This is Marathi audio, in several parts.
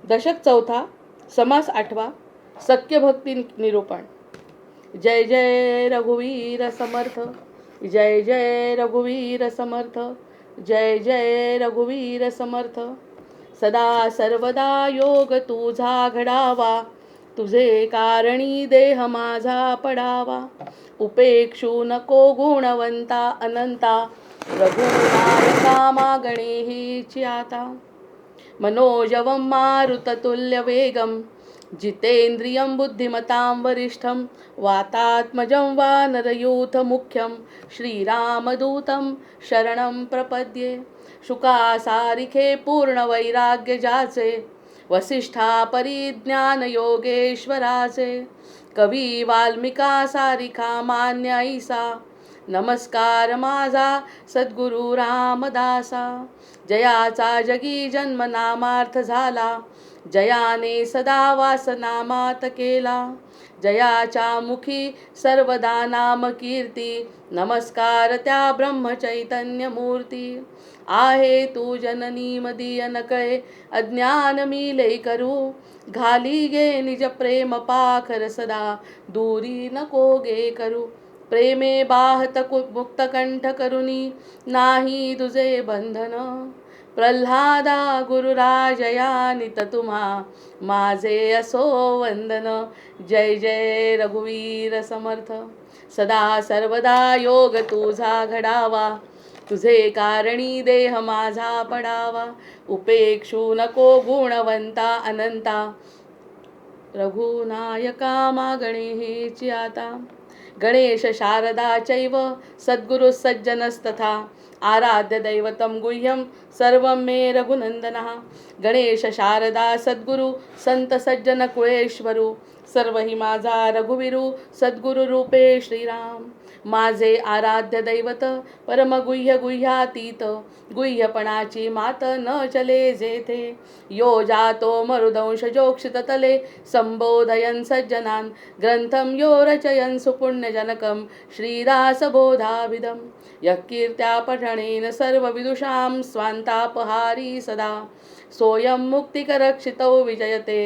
दशक चौथा, समास आठवा, सख्य भक्ती निरूपण. जय जय रघुवीर समर्थ, जय जय रघुवीर समर्थ, जय जय रघुवीर समर्थ. सदा सर्वदा योग तुझा घडावा, तुझे कारणी देह माझा पडावा. उपेक्षू नको गुणवंता अनंता, रघुनायका मागणे हीची आता. मनोजवं मारुततुल्यवेगं, जितेन्द्रियं बुद्धिमतां वरिष्ठं. वातात्मजं वानरयूथमुख्यं, श्रीरामदूतं शरणं प्रपद्ये. शुकासारिखे पूर्णवैराग्य जाचे, वसिष्ठा परिज्ञान योगेश्वराचे. कवी वाल्मिका सारिखा मान्य ऐसा, नमस्कार माझा सद्गुरु रामदासा. जयाचा जगी जन्म नामार्थ झाला, जयाने सदा वासनामात केला. जयाच्या मुखी सर्वदा नाम कीर्ती, नमस्कार त्या ब्रह्मचैतन्य मूर्ती. आहे तू जननी मदीय नकळे, अज्ञान मी लय करू. घाली गे निज प्रेम पाखर सदा, दूरी नको गे करू. प्रेमे बाहत मुक्त कंठ करुनी, नाही तुझे बंधन. प्रल्हादा गुरुराजया नित तुम्हा, माझे असो वंदन. जय जय रघुवीर समर्थ. सदा सर्वदा योग तुझा घडावा, तुझे कारणी देह माझा पडावा. उपेक्षू नको गुणवंता अनंता, रघुनायका मागणे हेची आता. गणेश शारदा चैव सद्गुरु सज्जनस्तथा, आराध्य दैवतं गुह्यं सर्वं मे रघुनंदनः. गणेश शारदा सद्गुरु संत सज्जन कुळेश्वरू, सर्व ही माझा रघुवीरू सद्गुरु रूपे श्रीराम. माझे आराध्य दैवत परमगुह्य गुह्यातीत, गुह्यपणाची मात न चले जेथे. यो जातो मरुदंश जोक्षित तले, संबोधयन् सज्जनान् ग्रंथं यो रचयन् सुपुण्यजनकं. श्रीदासबोधाभिधं यः कीर्त्या पठनेन सर्वविदुषां स्वान्तापहारी सदा. सोऽयं मुक्तिकरक्षितौ विजयते,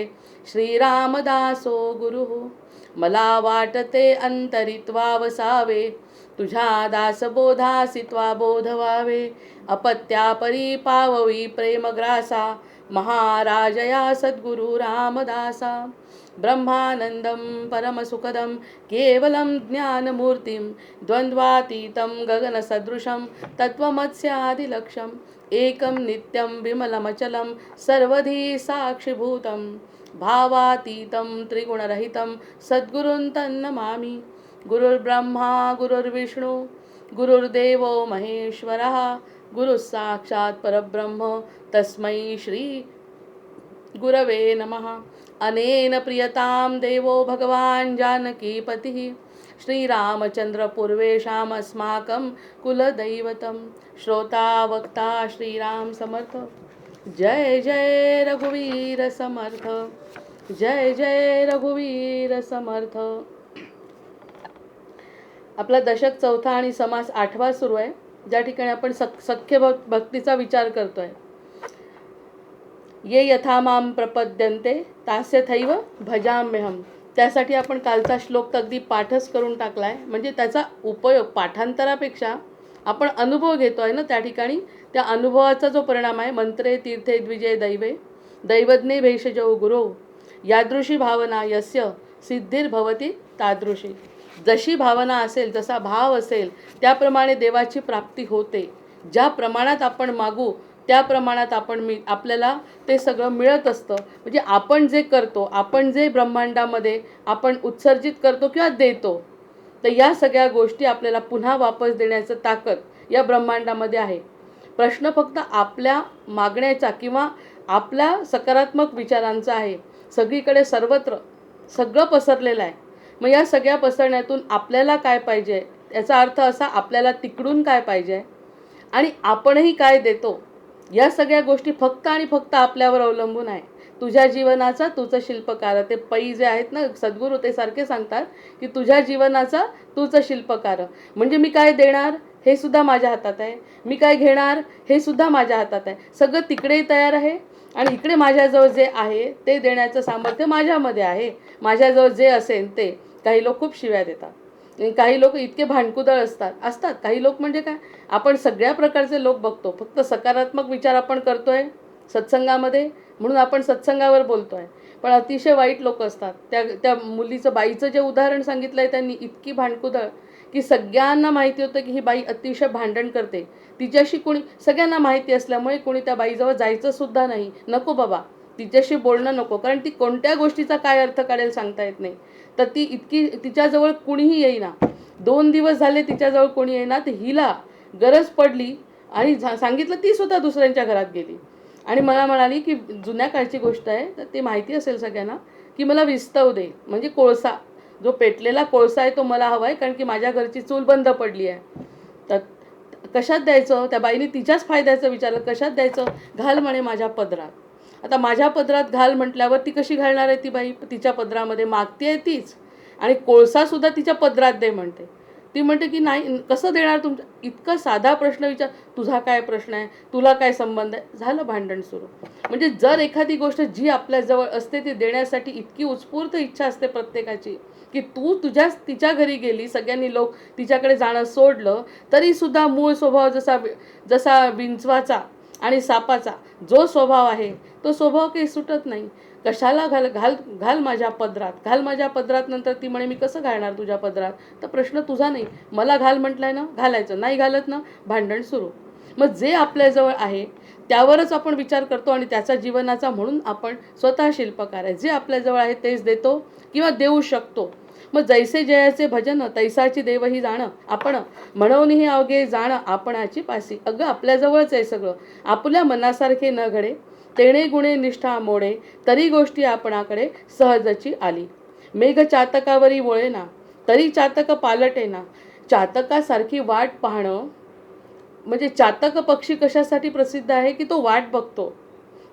श्रीरामदासो गुरुः. मला वाटते अंतरित्वा वसावे, तुझ्या दासबोधासी त्वा बोध व्हावे. अपत्यापरी पाववी प्रेमग्रासा, महाराजया सद्गुरु रामदासा. ब्रह्मानंदं परमसुखदं केवलं ज्ञानमूर्तिं, द्वन्द्वातीतं गगनसदृशं तत्त्वमस्यादिलक्ष्यम्. एकं नित्यं विमलमचलं सर्वधी साक्षिभूतं, भावातीतं त्रिगुणरहितं सद्गुरुं तन्नमामि. गुरुर्ब्रह्मा गुरुर्विष्णु गुरुर्देवो महेश्वरः, गुरुः साक्षात् परब्रह्म तस्मै श्री गुरवे नमः. अनेन प्रियतां देवो भगवान् जानकीपतिः, श्रीरामचंद्र पूर्वेषाम् अस्माकं कुलदैवतं. श्रोता वक्ता श्रीराम समर्थ. जय जय रघुवीर समर्थ, जय जय रघुवीर समर्थ. आपला दशक चौथा आणि समास आठवा सुरू आहे, ज्या ठिकाणी आपण सख्य भक्तीचा विचार करतोय. ये यथा माम प्रपद्यन्ते तास्यथैव भजाम्यहम. त्यासाठी आपण कालचा श्लोक अगदी पाठच करून टाकलाय. म्हणजे त्याचा उपयोग पाठांतरापेक्षा आपण अनुभव घेतोय ना त्या ठिकाणी. त्या अनुभवाचा जो परिणाम आहे, मंत्रे तीर्थे द्विजय दैवे, दैवज्ञे भेषजो गुरो, यादृशी भावना यस्य सिद्धिर्भवती तादृशी. जशी भावना असेल, जसा भाव असेल, त्याप्रमाणे देवाची प्राप्ती होते. ज्या प्रमाणात आपण मागू त्या प्रमाणात आपल्याला ते सगळं मिळत असतं. म्हणजे आपण जे करतो, आपण जे ब्रह्मांडामध्ये आपण उत्सर्जित करतो किंवा देतो, तर या सगळ्या गोष्टी आपल्याला पुन्हा वापस देण्याचं ताकद या ब्रह्मांडामध्ये आहे. प्रश्न फक्त आपल्या मागण्याचा किंवा आपल्या सकारात्मक विचारांचा आहे. सगळीकडे सर्वत्र सगळं पसरलेलं आहे. मग या सगळ्या पसरण्यातून आपल्याला काय पाहिजे, याचा अर्थ असा, आपल्याला तिकडून काय पाहिजे आणि आपणही काय देतो, या सगळ्या गोष्टी फक्त आणि फक्त आपल्यावर अवलंबून आहे. तुझ्या जीवनाचा तूच शिल्पकार. ते पै जे आहेत ना सद्गुरू, ते सारखे सांगतात की तुझ्या जीवनाचा तूच शिल्पकार. म्हणजे मी काय देणार हे सुद्धा माझ्या हातात आहे, मी काय घेणार हे सुद्धा माझ्या हातात आहे. सगळं तिकडेही तयार आहे आणि इकडे माझ्याजवळ जे आहे ते देण्याचं सामर्थ्य माझ्यामध्ये आहे. माझ्याजवळ जे असेल ते. काही लोक खूप शिव्या देतात, काही लोक इतके भांडकुदळ असतात काही लोक म्हणजे काय, आपण सगळ्या प्रकारचे लोक बघतो, फक्त सकारात्मक विचार आपण करतोय सत्संगामध्ये म्हणून आपण सत्संगावर बोलतोय, पण अतिशय वाईट लोक असतात. त्या मुलीचं, बाईचं जे उदाहरण सांगितलंय त्यांनी, इतकी भांडकुदळ की सगळ्यांना माहिती होतं की ही बाई अतिशय भांडण करते. तिच्याशी कोणी, सगळ्यांना माहिती असल्यामुळे कोणी त्या बाईजवळ जायचं सुद्धा नाही. नको बाबा, तिच्याशी बोलणं नको, कारण ती कोणत्या गोष्टीचा काय अर्थ काढेल सांगता येत नाही. तर ती इतकी, तिच्याजवळ कुणीही येईना, 2 दिवस झाले तिच्याजवळ कोणी येईना, तर हिला गरज पडली आणि सांगितलं, ती सुद्धा दुसऱ्यांच्या घरात गेली आणि मला म्हणाली की जुन्या काळची गोष्ट आहे, तर ते माहिती असेल सगळ्यांना, की मला विस्तव दे, म्हणजे कोळसा, जो पेटलेला कोळसा आहे तो मला हवा आहे, कारण की माझ्या घरची चूल बंद पडली आहे. तर कशात द्यायचं, त्या बाईने तिच्याच फायद्याचं विचारलं, कशात द्यायचं, घाल म्हणे माझ्या पदरात. आता माझ्या पदरात घाल म्हटल्यावर ती कशी घालणार आहे ती बाई, तिच्या पदरामध्ये मागती आहे तीच, आणि कोळसासुद्धा तिच्या पदरात दे म्हणते. ती म्हणते की नाही, कसं देणार तुमच्या, इतका साधा प्रश्न विचार, तुझा काय प्रश्न आहे, तुला काय संबंध आहे, झालं भांडण सुरू. म्हणजे जर एखादी गोष्ट जी आपल्याजवळ असते ती देण्यासाठी इतकी उत्स्फूर्त इच्छा असते प्रत्येकाची, की तू तिच्या घरी गेली, सगळ्यांनी लोक तिच्याकडे जाणं सोडलं, तरीसुद्धा मूळ स्वभाव जसा जसा विंचवाचा आणि सापाचा जो स्वभाव आहे तो स्वभाव काही सुटत नाही. कशाला घाल घाल घाल माझ्या पदरात, घाल माझ्या पदरात. नंतर ती म्हणे, मी कसं घालणार तुझ्या पदरात, तर प्रश्न तुझा नाही, मला घाल म्हटलंय ना, घालायचं, नाही घालत ना, भांडण सुरू. मग जे आपल्याजवळ आहे त्यावरच आपण विचार करतो आणि त्याचा जीवनाचा, म्हणून आपण स्वतः शिल्पकार आहे. जे आपल्याजवळ आहे तेच देतो किंवा देऊ शकतो. मग जैसे जयाचे भजन तैसाची देवही जाणं, आपण म्हणून हे अवघे जाणं आपणाची पासी. अगं आपल्याजवळच आहे सगळं, आपल्या मनासारखे न घडे, तेणे गुणे निष्ठा मोडे, तरी गोष्टी आपणाकडे सहजची आली. मेघ चातकावरी वळेना, तरी चातक पालटेना. चातकासारखी वाट पाहणं, म्हणजे चातक पक्षी कशासाठी प्रसिद्ध आहे की तो वाट बघतो,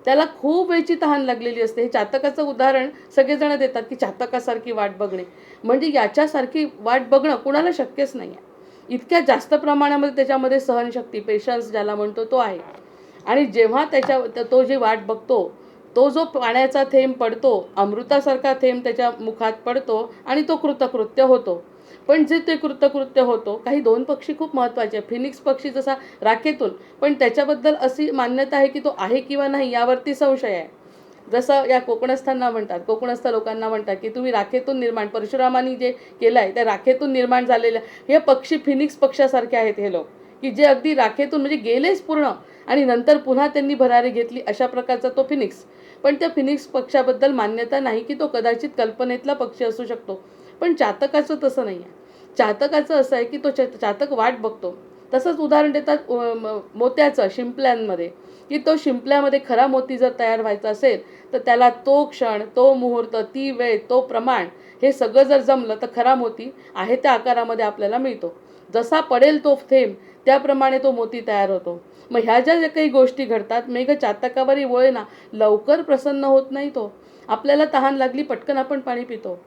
त्याला खूप वेळची तहान लागलेली असते. हे चातकाचं उदाहरण सगळेजण देतात की चातकासारखी वाट बघणे, म्हणजे याच्यासारखी वाट बघणं कुणाला शक्यच नाही आहे. इतक्या जास्त प्रमाणामध्ये त्याच्यामध्ये सहनशक्ती, पेशन्स ज्याला म्हणतो तो आहे. आणि जेव्हा तो जी वाट बघतो, तो जो पाण्याचा थेंब पडतो, अमृतासारखा थेंब त्याच्या मुखात पडतो आणि तो कृतकृत्य होतो. पण जे ते कृतकृत्य होतो, काही 2 पक्षी खूप महत्त्वाचे आहे. फिनिक्स पक्षी जसा राखेतून, पण त्याच्याबद्दल अशी मान्यता आहे की तो आहे किंवा नाही यावरती संशय आहे. जसं या कोकणस्थांना म्हणतात, कोकणस्थ लोकांना म्हणतात की तुम्ही राखेतून निर्माण, परशुरामांनी जे केलं आहे त्या राखेतून निर्माण झालेल्या हे पक्षी फिनिक्स पक्षासारखे आहेत हे लोक, की जे अगदी राखेतून म्हणजे गेलेच पूर्ण आणि नंतर पुन्हा त्यांनी भरारी घेतली, अशा प्रकारचा तो फिनिक्स. पण त्या फिनिक्स पक्षाबद्दल मान्यता नाही की तो कदाचित कल्पनेतला पक्षी असू शकतो. पण चातकाचं तसं नाही आहे. चातकाचं असं आहे की तो चातक वाट बघतो. तसंच उदाहरण देतात मोत्याचं शिंपल्यांमध्ये, की तो शिंपल्यामध्ये खरा मोती जर तयार व्हायचा असेल तर त्याला तो क्षण, तो मुहूर्त, ती वेळ, तो प्रमाण, हे सगळं जर जमलं तर खरा मोती आहे त्या आकारामध्ये आपल्याला मिळतो. जसा पडेल तो थेंब त्याप्रमाणे तो मोती तयार होतो. मग ह्या ज्या काही गोष्टी घडतात, मेघ चातकावरी वळेना, लवकर प्रसन्न होत नाही तो. आपल्याला तहान लागली, पटकन आपण पाणी पितो,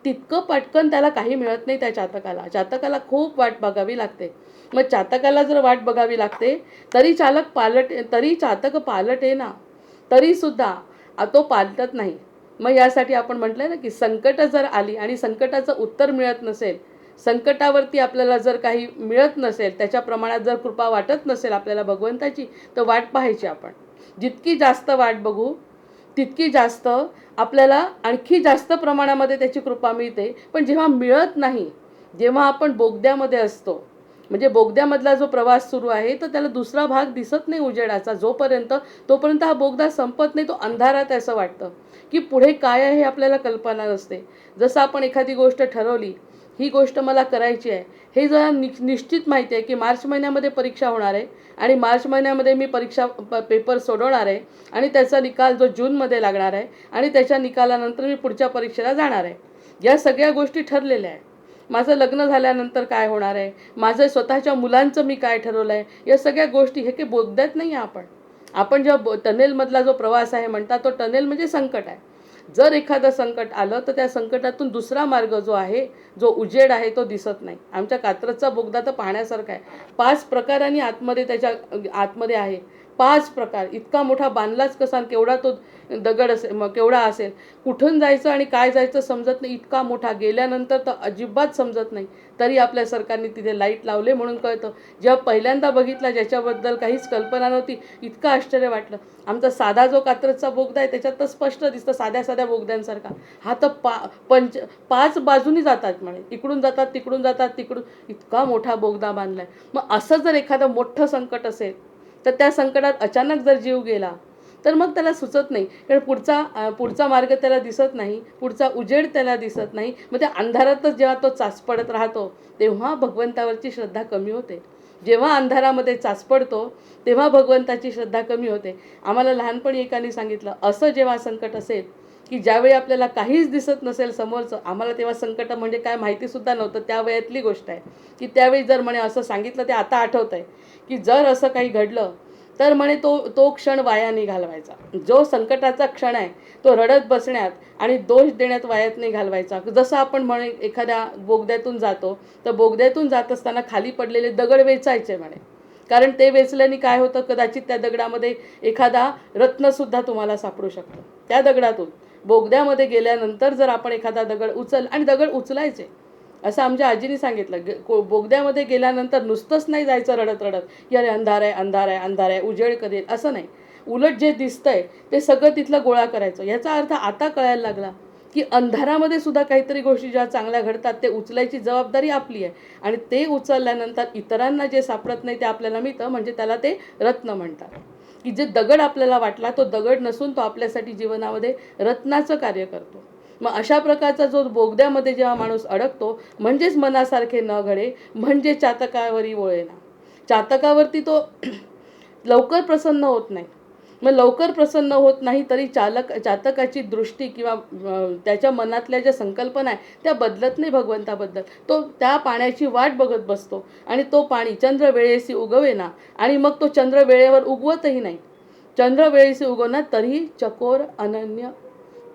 तितकं पटकन त्याला काही मिळत नाही. त्या चातकाला खूप वाट बघावी लागते. मग चातकाला जर वाट बघावी लागते, तरी चातक पालटे ना, तरीसुद्धा तो पालटत नाही. मग यासाठी आपण म्हटलं ना की संकट जर आली आणि संकटाचं उत्तर मिळत नसेल, संकटावरती आपल्याला जर काही मिळत नसेल, त्याच्या प्रमाणात जर कृपा वाटत नसेल आपल्याला भगवंताची, तर वाट पाहायची आपण. जितकी जास्त वाट बघू तितकी जास्त आपल्याला आणखी जास्त प्रमाणामध्ये त्याची कृपा मिळते. पण जेव्हा मिळत नाही, जेव्हा आपण बोगद्यामध्ये असतो, म्हणजे बोगद्यामधला जो प्रवास सुरू आहे, तर त्याला दुसरा भाग दिसत नाही उजेडाचा, तोपर्यंत हा बोगदा संपत नाही, तो अंधारात आहे असं वाटतं, की पुढे काय आहे हे आपल्याला कल्पना नसते. जसं आपण एखादी गोष्ट ठरवली, ही गोष्ट मला करायची आहे, हे जरा निश्चित माहिती आहे की मार्च महिन्यामध्ये परीक्षा होणार आहे आणि मार्च महिन्यामध्ये मी पेपर सोडवणार आहे आणि त्याचा निकाल जो जूनमध्ये लागणार आहे आणि त्याच्या निकालानंतर मी पुढच्या परीक्षेला जाणार आहे. या सगळ्या गोष्टी ठरलेल्या आहे. माझं लग्न झाल्यानंतर काय होणार आहे, माझं स्वतःच्या मुलांचं मी काय ठरवलं आहे, या सगळ्या गोष्टी हे काही बोगद्यात नाही आहे. आपण जेव्हा टनेलमधला जो प्रवास आहे म्हणतात, तो टनेल म्हणजे संकट आहे. जर एखादं संकट आलं तर त्या संकटातून दुसरा मार्ग जो आहे, जो उजेड आहे, तो दिसत नाही. आमच्या कात्रजचा बोगदा तर पाहण्यासारखा आहे. 5 प्रकारांनी आतमध्ये त्याच्या आतमध्ये आहे. 5 प्रकार. इतका मोठा बांधलाच कसा आणि केवढा तो दगड असेल, मग केवढा असेल, कुठून जायचं आणि काय जायचं समजत नाही. इतका मोठा, गेल्यानंतर तर अजिबात समजत नाही. तरी आपल्या सरकारने तिथे लाईट लावले म्हणून कळतं. जेव्हा पहिल्यांदा बघितला, ज्याच्याबद्दल काहीच कल्पना नव्हती, इतकं आश्चर्य वाटलं. आमचा साधा जो कात्रजचा बोगदा आहे त्याच्यात तर स्पष्ट दिसतं साध्या साध्या बोगद्यांसारखा. हा तर 5 बाजूनी जातात म्हणे, इकडून जातात तिकडून जातात तिकडून, इतका मोठा बोगदा बांधलाय. मग असं जर एखादं मोठं संकट असेल तर त्या संकटात अचानक जर जीव गेला तर मग त्याला सुचत नाही, कारण पुढचा मार्ग त्याला दिसत नाही, पुढचा उजेड त्याला दिसत नाही. मग त्या अंधारातच जेव्हा तो चाचपडत राहतो तेव्हा भगवंतावरची श्रद्धा कमी होते. जेव्हा अंधारामध्ये चाचपडतो तेव्हा भगवंताची श्रद्धा कमी होते. आम्हाला लहानपणी एकाने सांगितलं, असं जेव्हा संकट असेल की ज्यावेळी आपल्याला काहीच दिसत नसेल समोरचं, आम्हाला तेव्हा संकट म्हणजे काय माहितीसुद्धा नव्हतं, त्या वयातली गोष्ट आहे की त्यावेळी जर म्हणे असं सांगितलं, ते आता आठवतं आहे की जर असं काही घडलं तर म्हणे तो क्षण वाया नाही घालवायचा. जो संकटाचा क्षण आहे तो रडत बसण्यात आणि दोष देण्यात वायात नाही घालवायचा. जसं आपण म्हणे एखाद्या बोगद्यातून जातो तर बोगद्यातून जात असताना खाली पडलेले दगड वेचायचे म्हणे, कारण ते वेचल्याने काय होतं, कदाचित त्या दगडामध्ये एखादा रत्नसुद्धा तुम्हाला सापडू शकतो. त्या दगडातून बोगद्यामध्ये गेल्यानंतर जर आपण एखादा दगड आणि दगड उचलायचे, असं आमच्या आजीने सांगितलं. बोगद्यामध्ये गेल्यानंतर नुसतंच नाही जायचं रडत रडत की अरे अंधार आहे अंधार आहे अंधार आहे, उजेड करेल, असं नाही. उलट जे दिसतंय ते सगळं तिथलं गोळा करायचं. याचा अर्थ आता कळायला लागला की अंधारामध्ये सुद्धा काहीतरी गोष्टी ज्या चांगल्या घडतात ते उचलायची जबाबदारी आपली आहे. आणि ते उचलल्यानंतर इतरांना जे सापडत नाही ते आपल्याला मिळतं, म्हणजे त्याला ते रत्न म्हणतात. की जे दगड आपल्याला वाटला तो दगड नसून तो आपल्यासाठी जीवनामध्ये रत्नाचं कार्य करतो. मग अशा प्रकारचा जो बोगद्यामध्ये जेव्हा माणूस अडकतो, म्हणजेच मनासारखे न घडे, म्हणजे चातकावरी वळेना. चातकावरती तो लवकर प्रसन्न होत नाही. मग लवकर प्रसन्न होत नाही तरी चातकाची दृष्टी किंवा त्याच्या मनातल्या ज्या संकल्पना आहे त्या बदलत नाही भगवंताबद्दल. तो त्या पाण्याची वाट बघत बसतो आणि तो पाणी चंद्र वेळेसी उगवेना, आणि मग तो चंद्र वेळेवर उगवतही नाही. चंद्र वेळेसी उगवणार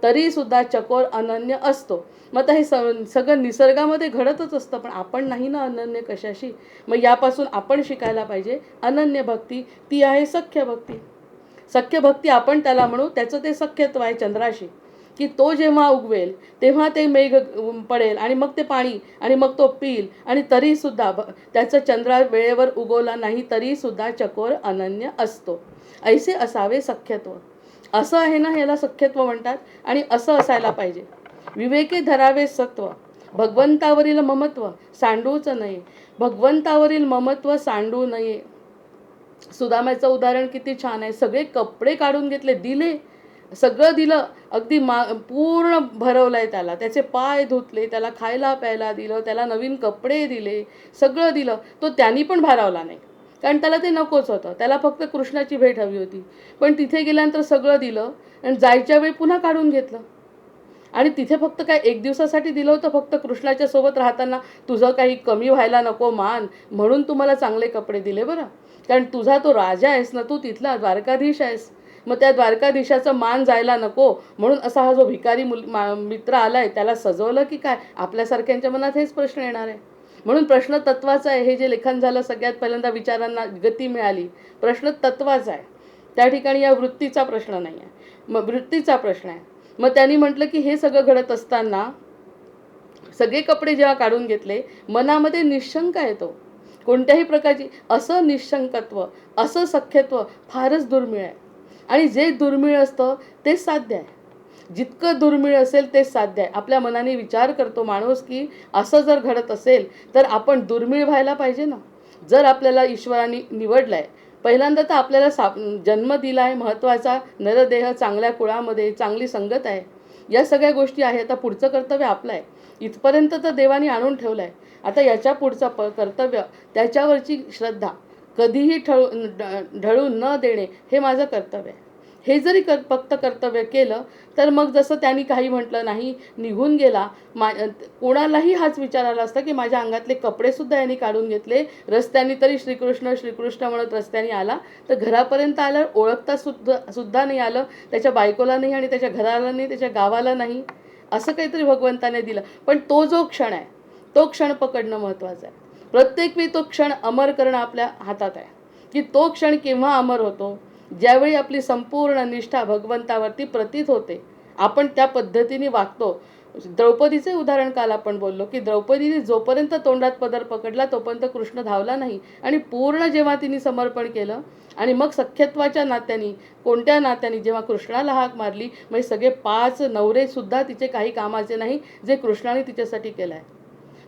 तरी सुद्धा चकोर अनन्य असतो. मग आता हे सगळं निसर्गामध्ये घडतच असतं, पण आपण नाही ना अनन्य कशाशी. मग यापासून आपण शिकायला पाहिजे अनन्य भक्ती, ती आहे सख्य भक्ती. सख्य भक्ती आपण त्याला म्हणू, त्याचं ते सख्यत्व आहे चंद्राशी, की तो जेव्हा उगवेल तेव्हा ते मेघ पडेल आणि मग ते पाणी आणि मग तो पिल, आणि तरीसुद्धा त्याचं चंद्र वेळेवर उगवला नाही तरीसुद्धा चकोर अनन्य असतो. ऐसे असावे सख्यत्व. असं आहे ना, ह्याला सख्यत्व म्हणतात. आणि असं असायला पाहिजे. विवेके धरावे सत्व, भगवंतावरील ममत्व सांडूच नये. भगवंतावरील ममत्व सांडू नये. सुदामाचं उदाहरण किती छान आहे. सगळे कपडे काढून घेतले, दिले, सगळं दिलं, अगदी पूर्ण भरवलंय त्याला, त्याचे पाय धुतले, त्याला खायला प्यायला दिलं, त्याला नवीन कपडे दिले, सगळं दिलं. तो त्यांनी पण भारावला नाही, कारण त्याला ते नकोच होतं. त्याला फक्त कृष्णाची भेट हवी होती. पण तिथे गेल्यानंतर सगळं दिलं आणि जायच्या वेळी पुन्हा काढून घेतलं. आणि तिथे फक्त काय एक दिवसासाठी दिलं होतं, फक्त कृष्णाच्या सोबत राहताना तुझं काही कमी व्हायला नको मान म्हणून तुम्हाला चांगले कपडे दिले बरं, कारण तुझा तो राजा आहेस ना, तू तिथला द्वारकाधीश आहेस. मग त्या द्वारकाधीशाचा मान जायला नको म्हणून असा हा जो भिकारी मित्र आलाय त्याला सजवलं की काय. आपल्यासारख्यांच्या मनात हेच प्रश्न येणार आहे. म्हणून प्रश्न तत्वाचा आहे. हे जे लेखन झालं सगळ्यात पहिल्यांदा विचारांना गती मिळाली. प्रश्न तत्वाचा आहे, त्या ठिकाणी या वृत्तीचा प्रश्न नाही आहे. मग वृत्तीचा प्रश्न आहे. मग त्यांनी म्हटलं की हे सगळं घडत असताना सगळे कपडे जेव्हा काढून घेतले, मनामध्ये निशंका येतो कोणत्याही प्रकारची. असं निशंकत्व, असं सख्यत्व फारच दुर्मिळ आहे. आणि जे दुर्मिळ असतं तेच साध्य आहे. जितकं दुर्मिळ असेल तेच साध्य आहे. आपल्या मनाने विचार करतो माणूस की असं जर घडत असेल तर आपण दुर्मिळ व्हायला पाहिजे ना. जर आपल्याला ईश्वराने निवडलं आहे, पहिल्यांदा तर आपल्याला जन्म दिला आहे महत्त्वाचा, नरदेह, चांगल्या कुळामध्ये, चांगली संगत आहे, या सगळ्या गोष्टी आहेत. आता पुढचं कर्तव्य आपलं आहे. इथपर्यंत तर देवाने आणून ठेवलं आहे. आता याच्या पुढचं कर्तव्य, त्याच्यावरची श्रद्धा कधीही ढळून न देणे हे माझं कर्तव्य आहे. हे जरी फक्त कर्तव्य केलं तर मग जसं त्यांनी काही म्हटलं नाही, निघून गेला. कोणालाही हाच विचार आला असता की माझ्या अंगातले कपडेसुद्धा यांनी काढून घेतले, रस्त्याने तरी श्रीकृष्ण श्रीकृष्ण म्हणत रस्त्याने आला, तर घरापर्यंत आल्यावर ओळखता सुद्धा नाही आलं, त्याच्या बायकोला नाही आणि त्याच्या घराला नाही, त्याच्या गावाला नाही. असं काहीतरी भगवंताने दिलं. पण तो जो क्षण आहे तो क्षण पकडणं महत्त्वाचं आहे. प्रत्येक वेळी तो क्षण अमर करणं आपल्या हातात आहे, की तो क्षण केव्हा अमर होतो. ज्यावेळी आपली संपूर्ण निष्ठा भगवंतावरती प्रतीत होते, आपण त्या पद्धतीने वागतो. द्रौपदीचे उदाहरण काल आपण बोललो की द्रौपदीने जोपर्यंत तोंडात पदर पकडला तोपर्यंत कृष्ण धावला नाही, आणि पूर्ण जेव्हा तिने समर्पण केलं आणि मग सख्यत्वाच्या नात्याने, कोणत्या नात्याने, जेव्हा कृष्णाला हाक मारली, मग सगळे 5 नवरे सुद्धा तिचे काही कामाचे नाही जे कृष्णाने तिच्यासाठी केलं आहे.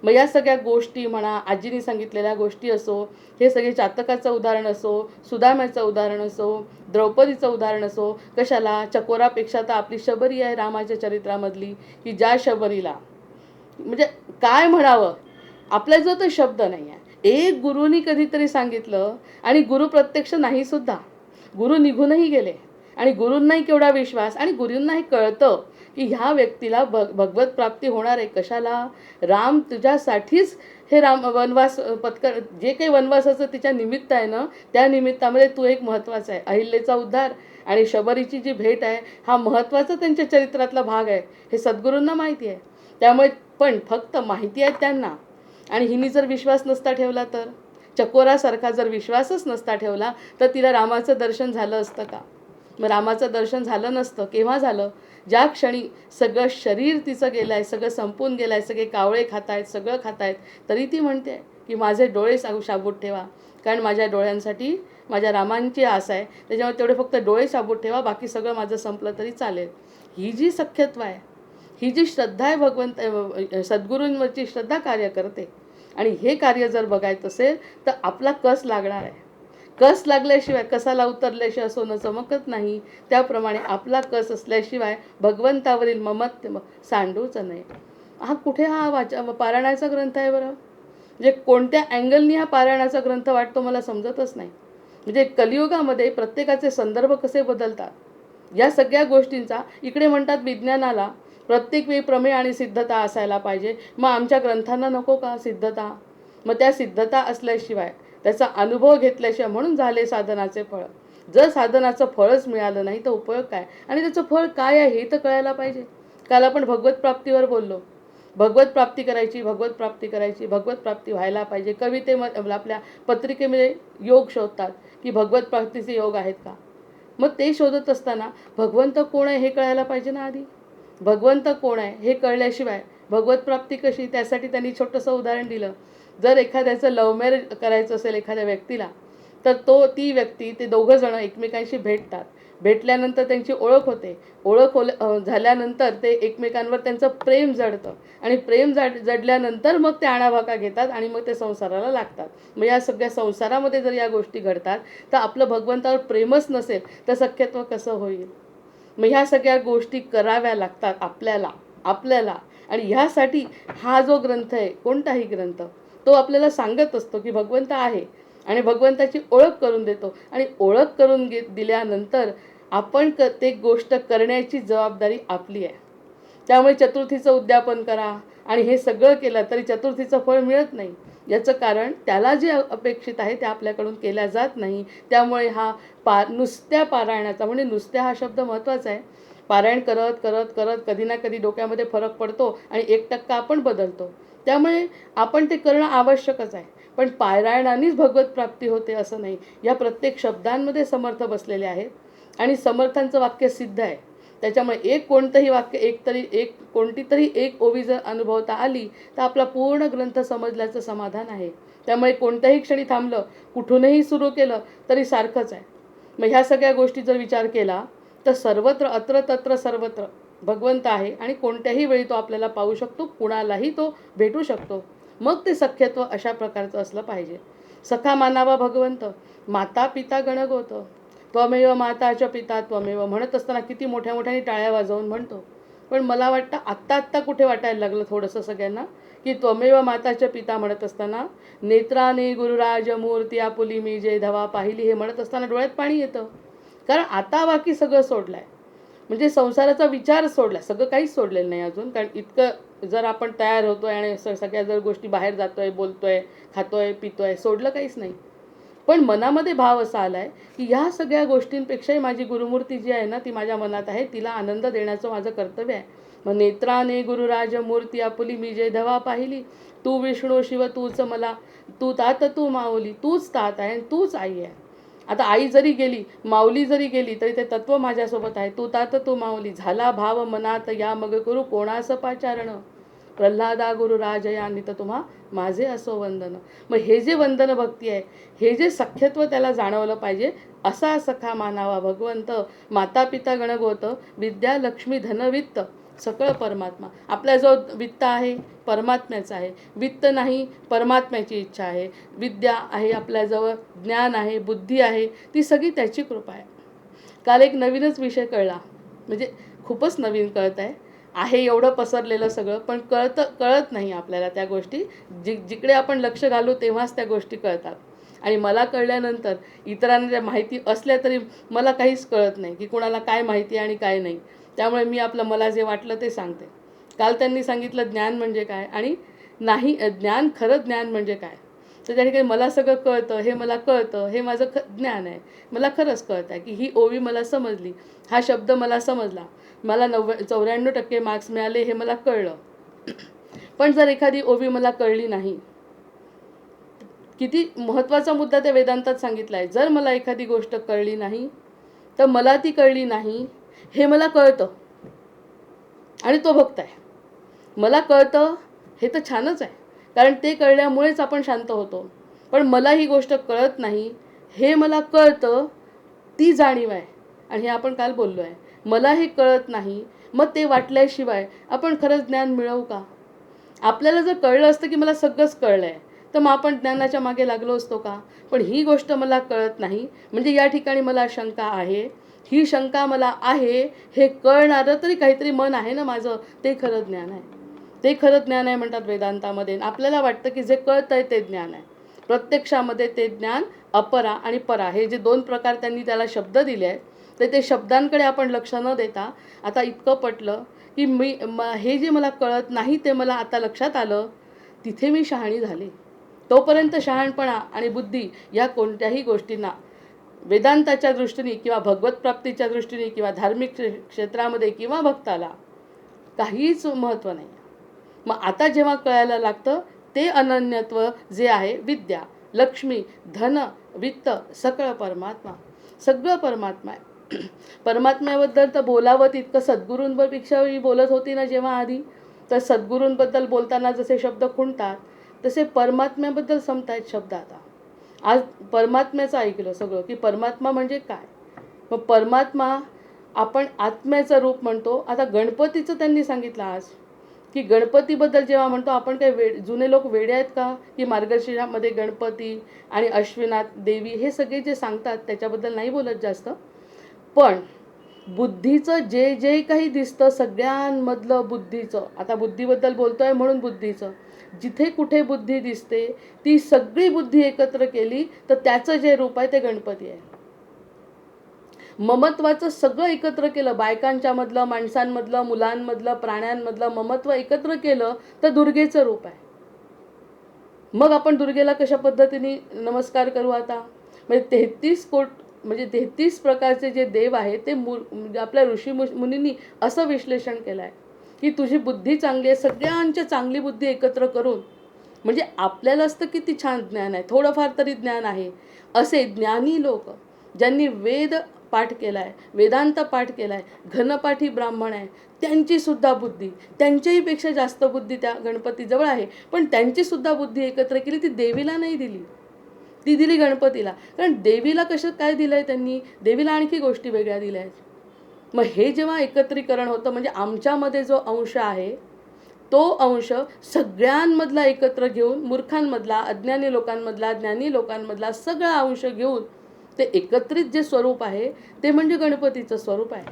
मग या सगळ्या गोष्टी म्हणा, आजीने सांगितलेल्या गोष्टी असो, हे सगळे चातकाचं उदाहरण असो, सुदाम्याचं उदाहरण असो, द्रौपदीचं उदाहरण असो, कशाला चकोरापेक्षा तर आपली शबरी आहे रामाच्या चरित्रामधली, की ज्या शबरीला म्हणजे काय म्हणावं, आपला जो तो शब्द नाही आहे. एक गुरुनी कधीतरी सांगितलं आणि गुरु प्रत्यक्ष नाही सुद्धा, गुरु निघूनही गेले, आणि गुरूंनाही केवढा विश्वास, आणि गुरूंनाही कळतं की ह्या व्यक्तीला भगवत प्राप्ती होणार आहे. कशाला? राम तुझ्यासाठीच हे वनवास पत्कर, जे काही वनवासाचं तिच्या निमित्त आहे ना, त्या निमित्तामध्ये तू एक महत्त्वाचा आहे. अहिल्याचा उद्धार आणि शबरीची जी भेट आहे, हा महत्त्वाचा त्यांच्या चरित्रातला भाग आहे, हे सद्गुरूंना माहिती आहे. त्यामुळे पण फक्त माहिती आहे त्यांना, आणि हिनी जर विश्वास नसता ठेवला तर, चकोरासारखा जर विश्वासच नसता ठेवला तर तिला रामाचं दर्शन झालं असतं का? मग रामाचं दर्शन झालं नसतं. केव्हा झालं? ज्या क्षणी सगळं शरीर तिचं गेलं आहे, सगळं संपून गेलं आहे, सगळे कावळे खात आहेत, सगळं खात आहेत, तरी ती म्हणते की माझे डोळे शाबूत ठेवा, कारण माझ्या डोळ्यांसाठी माझ्या रामांची आस आहे, त्याच्यामुळे तेवढे फक्त डोळे शाबूत ठेवा, बाकी सगळं माझं संपलं तरी चालेल. ही जी सख्यत्व आहे, ही जी श्रद्धा आहे, भगवंत सद्गुरूंवरची श्रद्धा कार्य करते. आणि हे कार्य जर बघायचं असेल तर आपला कस लागणार आहे. कस लागल्याशिवाय, कसाला उतरल्याशिवाय सोनं चमकत नाही, त्याप्रमाणे आपला कस असल्याशिवाय भगवंतावरील ममत्व सांडूच नाही. हा कुठे हा पारायणाचा ग्रंथ आहे बरं? म्हणजे कोणत्या अँगलनी हा पारायणाचा ग्रंथ वाटतो मला समजतच नाही. म्हणजे कलियुगामध्ये प्रत्येकाचे संदर्भ कसे बदलतात, या सगळ्या गोष्टींचा. इकडे म्हणतात विज्ञानाला प्रत्येक वेळी प्रमेय आणि सिद्धता असायला पाहिजे, मग आमच्या ग्रंथांना नको का सिद्धता? मग त्या सिद्धता असल्याशिवाय, त्याचा अनुभव घेतल्याशिवाय, म्हणून झाले साधनाचे फळ. जर साधनाचं फळच मिळालं नाही तर उपयोग काय? आणि त्याचं फळ काय आहे हे तर कळायला पाहिजे. काल आपण भगवत प्राप्तीवर बोललो, भगवत प्राप्ती करायची, भगवत प्राप्ती करायची, भगवत प्राप्ती व्हायला पाहिजे. आपल्या पत्रिकेमध्ये योग शोधतात की भगवत प्राप्तीचे योग आहेत का? मग ते शोधत असताना भगवंत कोण आहे हे कळायला पाहिजे ना आधी. भगवंत कोण आहे हे कळल्याशिवाय भगवत प्राप्ती कशी? त्यासाठी त्यांनी छोटंसं उदाहरण दिलं. जर एखाद्याचं लव्ह मॅरेज करायचं असेल एखाद्या व्यक्तीला, तर ती व्यक्ती, ते दोघं जण एकमेकांशी भेटतात. भेटल्यानंतर त्यांची ओळख होते. झाल्यानंतर ते एकमेकांवर त्यांचं प्रेम जडतं, आणि प्रेम जडल्यानंतर मग ते आणाभाका घेतात आणि मग ते संसाराला लागतात. मग या सगळ्या संसारामध्ये जर या गोष्टी घडतात, तर आपलं भगवंतावर प्रेमच नसेल तर सख्यत्व कसं होईल? मग ह्या सगळ्या गोष्टी कराव्या लागतात आपल्याला. आणि ह्यासाठी हा जो ग्रंथ आहे, कोणताही ग्रंथ, तो आपल्याला सांगत असतो की भगवंत आहे, आणि भगवंताची ओळख करून देतो. आणि ओळख करून दिल्यानंतर आपण ते गोष्ट करण्याची जबाबदारी आपली आहे. त्यामुळे चतुर्थीचं उद्यापन करा आणि हे सगळं केलं तरी चतुर्थीचं फळ मिळत नाही. याचं कारण त्याला जे अपेक्षित आहे ते आपल्याकडून केल्या जात नाही. त्यामुळे हा नुसत्या पारायणाचा, म्हणजे नुसत्या हा शब्द महत्त्वाचा आहे. पारायण करत करत करत कधी ना कधी डोक्यामध्ये फरक पडतो आणि 1% आपण बदलतो. त्यामुळे आपण ते करणं आवश्यकच आहे. पण पारायणानेच भगवत प्राप्ती होते असं नाही. या प्रत्येक शब्दांमध्ये समर्थ बसलेले आहेत, आणि समर्थांचं वाक्य सिद्ध आहे. त्याच्यामुळे कोणतंही वाक्य, कोणती तरी एक ओवी जर अनुभवता आली तर आपला पूर्ण ग्रंथ समजल्याचं समाधान आहे. त्यामुळे कोणत्याही क्षणी थांबलं, कुठूनही सुरू केलं तरी सारखंच आहे. मग ह्या सगळ्या गोष्टी जर विचार केला तर सर्वत्र अत्र तत्र सर्वत्र भगवंत आहे, आणि कोणत्याही वेळी तो आपल्याला पाहू शकतो, कुणालाही तो भेटू शकतो. मग ते सख्यत्व अशा प्रकारचं असलं पाहिजे. सखा मानावा भगवंत, माता पिता गणगोत, त्वमेव माताच पिता त्वमेव म्हणत असताना किती मोठ्या मोठ्याने टाळ्या वाजवून म्हणतो. पण मला वाटतं आत्ता कुठे वाटायला लागलं थोडंसं सगळ्यांना की त्वमेव माताच पिता म्हणत असताना, नेत्राने गुरुराज मूर्ती आपुली मी जे धवा पाहिली, हे म्हणत असताना डोळ्यात पाणी येतं. कारण आता बाकी सगळं सोडलं आहे, म्हणजे संसाराचा विचार सोडला, सगळं काहीच सोडलेलं नाही अजून. कारण इतकं जर आपण तयार होतोय आणि सगळ्या जर गोष्टी बाहेर जातोय, बोलतोय, खातोय, पितोय, सोडलं काहीच नाही. पण मनामध्ये भाव असा आलाय की ह्या सगळ्या गोष्टींपेक्षाही माझी गुरुमूर्ती जी आहे ना, ती माझ्या मनात आहे, तिला आनंद देण्याचं माझं कर्तव्य आहे. मग नेत्राने गुरुराज मूर्ती आपुली मी जे धवा पाहिली, तू विष्णू शिव तूच मला, तू तात तू माऊली, तूच तात आहे आणि तूच आई आहे. आता आई जरी गेली, माऊली जरी गेली, तरी ते तत्व माझ्यासोबत आहे. तू तात तू माऊली, झाला भाव मनात या मग करू कोणास पाचारण, प्रल्हादा गुरु राजया नित तुम्हा माझे असो वंदन. मग हे जे वंदन भक्ती आहे, हे जे सख्यत्व त्याला जाणवलं पाहिजे. असा सखा मानावा भगवंत, माता पिता गणगोत, विद्या लक्ष्मी धन वित्त सकळ परमात्मा. आपला जो वित्त आहे परमात्म्याचा आहे, वित्त नाही परमात्म्याची इच्छा आहे, विद्या आहे आपल्याजवळ, ज्ञान आहे, बुद्धी आहे, ती सगळी त्याची कृपा आहे. काल एक नवीनच विषय कळला, म्हणजे खूपच नवीन कळत आहे एवढं पसरलेलं सगळं, पण कळत नाही आपल्याला त्या गोष्टी. जिकडे आपण लक्ष घालू तेव्हाच त्या गोष्टी कळतात. आणि मला कळल्यानंतर इतरांना त्या माहिती असल्या तरी मला काहीच कळत नाही की कुणाला काय माहिती आणि काय नाही. त्यामुळे मी मला जे वाटलं ते सांगते. काल त्यांनी सांगितलं ज्ञान म्हणजे काय आणि नाही ज्ञान, खरं ज्ञान म्हणजे काय. तर त्या ठिकाणी मला सगळं कळतं, हे मला कळतं, हे माझं ज्ञान आहे. मला खरंच कळतं आहे की ही ओवी मला समजली, हा शब्द मला समजला, मला 94% मार्क्स मिळाले हे मला कळलं. पण जर एखादी ओवी मला कळली नाही, किती महत्त्वाचा मुद्दा त्या वेदांतात सांगितला आहे, जर मला एखादी गोष्ट कळली नाही तर मला ती कळली नाही हे मला कळतं आणि तो भक्त आहे. मला कळतं हे तर छानच आहे, कारण ते कळल्यामुळेच आपण शांत होतो. पण मला ही गोष्ट कळत नाही हे मला कळतं, ती जाणीव आहे. आणि हे आपण काल बोललो आहे, मला हे कळत नाही मग ते वाटल्याशिवाय आपण खरंच ज्ञान मिळवू का. आपल्याला जर कळलं असतं की मला सगळंच कळलं आहे तर मग आपण ज्ञानाच्या मागे लागलो असतो का. पण ही गोष्ट मला कळत नाही म्हणजे या ठिकाणी मला शंका आहे. ही शंका मला आहे हे कळणारं तरी काहीतरी मन आहे ना माझं, ते खरं ज्ञान आहे. ते खरं ज्ञान आहे म्हणतात वेदांतामध्ये. आपल्याला वाटतं की जे कळतं आहे ते ज्ञान आहे. प्रत्यक्षामध्ये ते ज्ञान अपरा आणि परा हे जे दोन प्रकार त्यांनी त्याला शब्द दिले आहेत, तर ते शब्दांकडे आपण लक्ष न देता आता इतकं पटलं की हे जे मला कळत नाही ते मला आता लक्षात आलं, तिथे मी शहाणी झाले. तोपर्यंत शहाणपणा आणि बुद्धी या कोणत्याही गोष्टींना वेदांताच्या दृष्टीने किंवा भगवत प्राप्तीच्या दृष्टीने किंवा धार्मिक क्षेत्रामध्ये किंवा भक्ताला काहीच महत्त्व नाही. मग आता जेव्हा कळायला लागतं ते अनन्यत्व जे आहे, विद्या लक्ष्मी धन वित्त सकळ परमात्मा, सगळं परमात्मा आहे. परमात्म्याबद्दल तर बोलावं तितकं सद्गुरूंपेक्षा मी बोलत होती ना जेव्हा आधी, तर सद्गुरूंबद्दल बोलताना जसे शब्द खुंटतात तसे परमात्म्याबद्दल संपतायत शब्द. आता आज परमात्म्याचं ऐकलं सगळं की परमात्मा म्हणजे काय. मग परमात्मा आपण आत्म्याचं रूप म्हणतो. आता गणपतीचं त्यांनी सांगितलं आज की गणपतीबद्दल जेव्हा म्हणतो आपण काय जुने लोक वेडे आहेत का की मार्गशीर्षामध्ये गणपती आणि अश्विनात देवी हे सगळे जे सांगतात त्याच्याबद्दल नाही बोलत जास्त. पण बुद्धीचं जे जे काही दिसतं सगळ्यांमधलं बुद्धीचं, आता बुद्धीबद्दल बोलतोय म्हणून बुद्धीचं, जिथे कुठे बुद्धी दिसते ती सगळी बुद्धी एकत्र केली तर त्याचं जे रूप आहे ते गणपती आहे. ममत्वाचं सगळं एकत्र केलं, बायकांच्या मधलं, माणसांमधलं, मुलांमधलं, प्राण्यांमधलं ममत्व एकत्र केलं तर दुर्गेचं रूप आहे. मग आपण दुर्गेला कशा पद्धतीने नमस्कार करू आता. म्हणजे 33 प्रकारचे जे देव आहेत ते आपल्या ऋषी मुनींनी असं विश्लेषण केलं आहे की तुझी बुद्धी चांगली आहे, सगळ्यांच्या चांगली बुद्धी एकत्र करून, म्हणजे आपल्याला असतं किती छान ज्ञान आहे, थोडंफार तरी ज्ञान आहे. असे ज्ञानी लोक ज्यांनी वेद पाठ केला आहे, वेदांत पाठ केला आहे, घनपाठी ब्राह्मण आहे, त्यांचीसुद्धा बुद्धी त्यांच्याहीपेक्षा जास्त बुद्धी त्या गणपतीजवळ आहे. पण त्यांचीसुद्धा बुद्धी एकत्र केली, ती देवीला नाही दिली, ती दिली गणपतीला. कारण देवीला कसं काय दिलं आहे त्यांनी, देवीला आणखी गोष्टी वेगळ्या दिल्या आहेत. मग हे जेव्हा एकत्रीकरण होतं म्हणजे आमच्यामध्ये जो अंश आहे तो अंश सगळ्यांमधला एकत्र घेऊन, मूर्खांमधला, अज्ञानी लोकांमधला, ज्ञानी लोकांमधला सगळा अंश घेऊन ते एकत्रित जे स्वरूप आहे ते म्हणजे गणपतीचं स्वरूप आहे.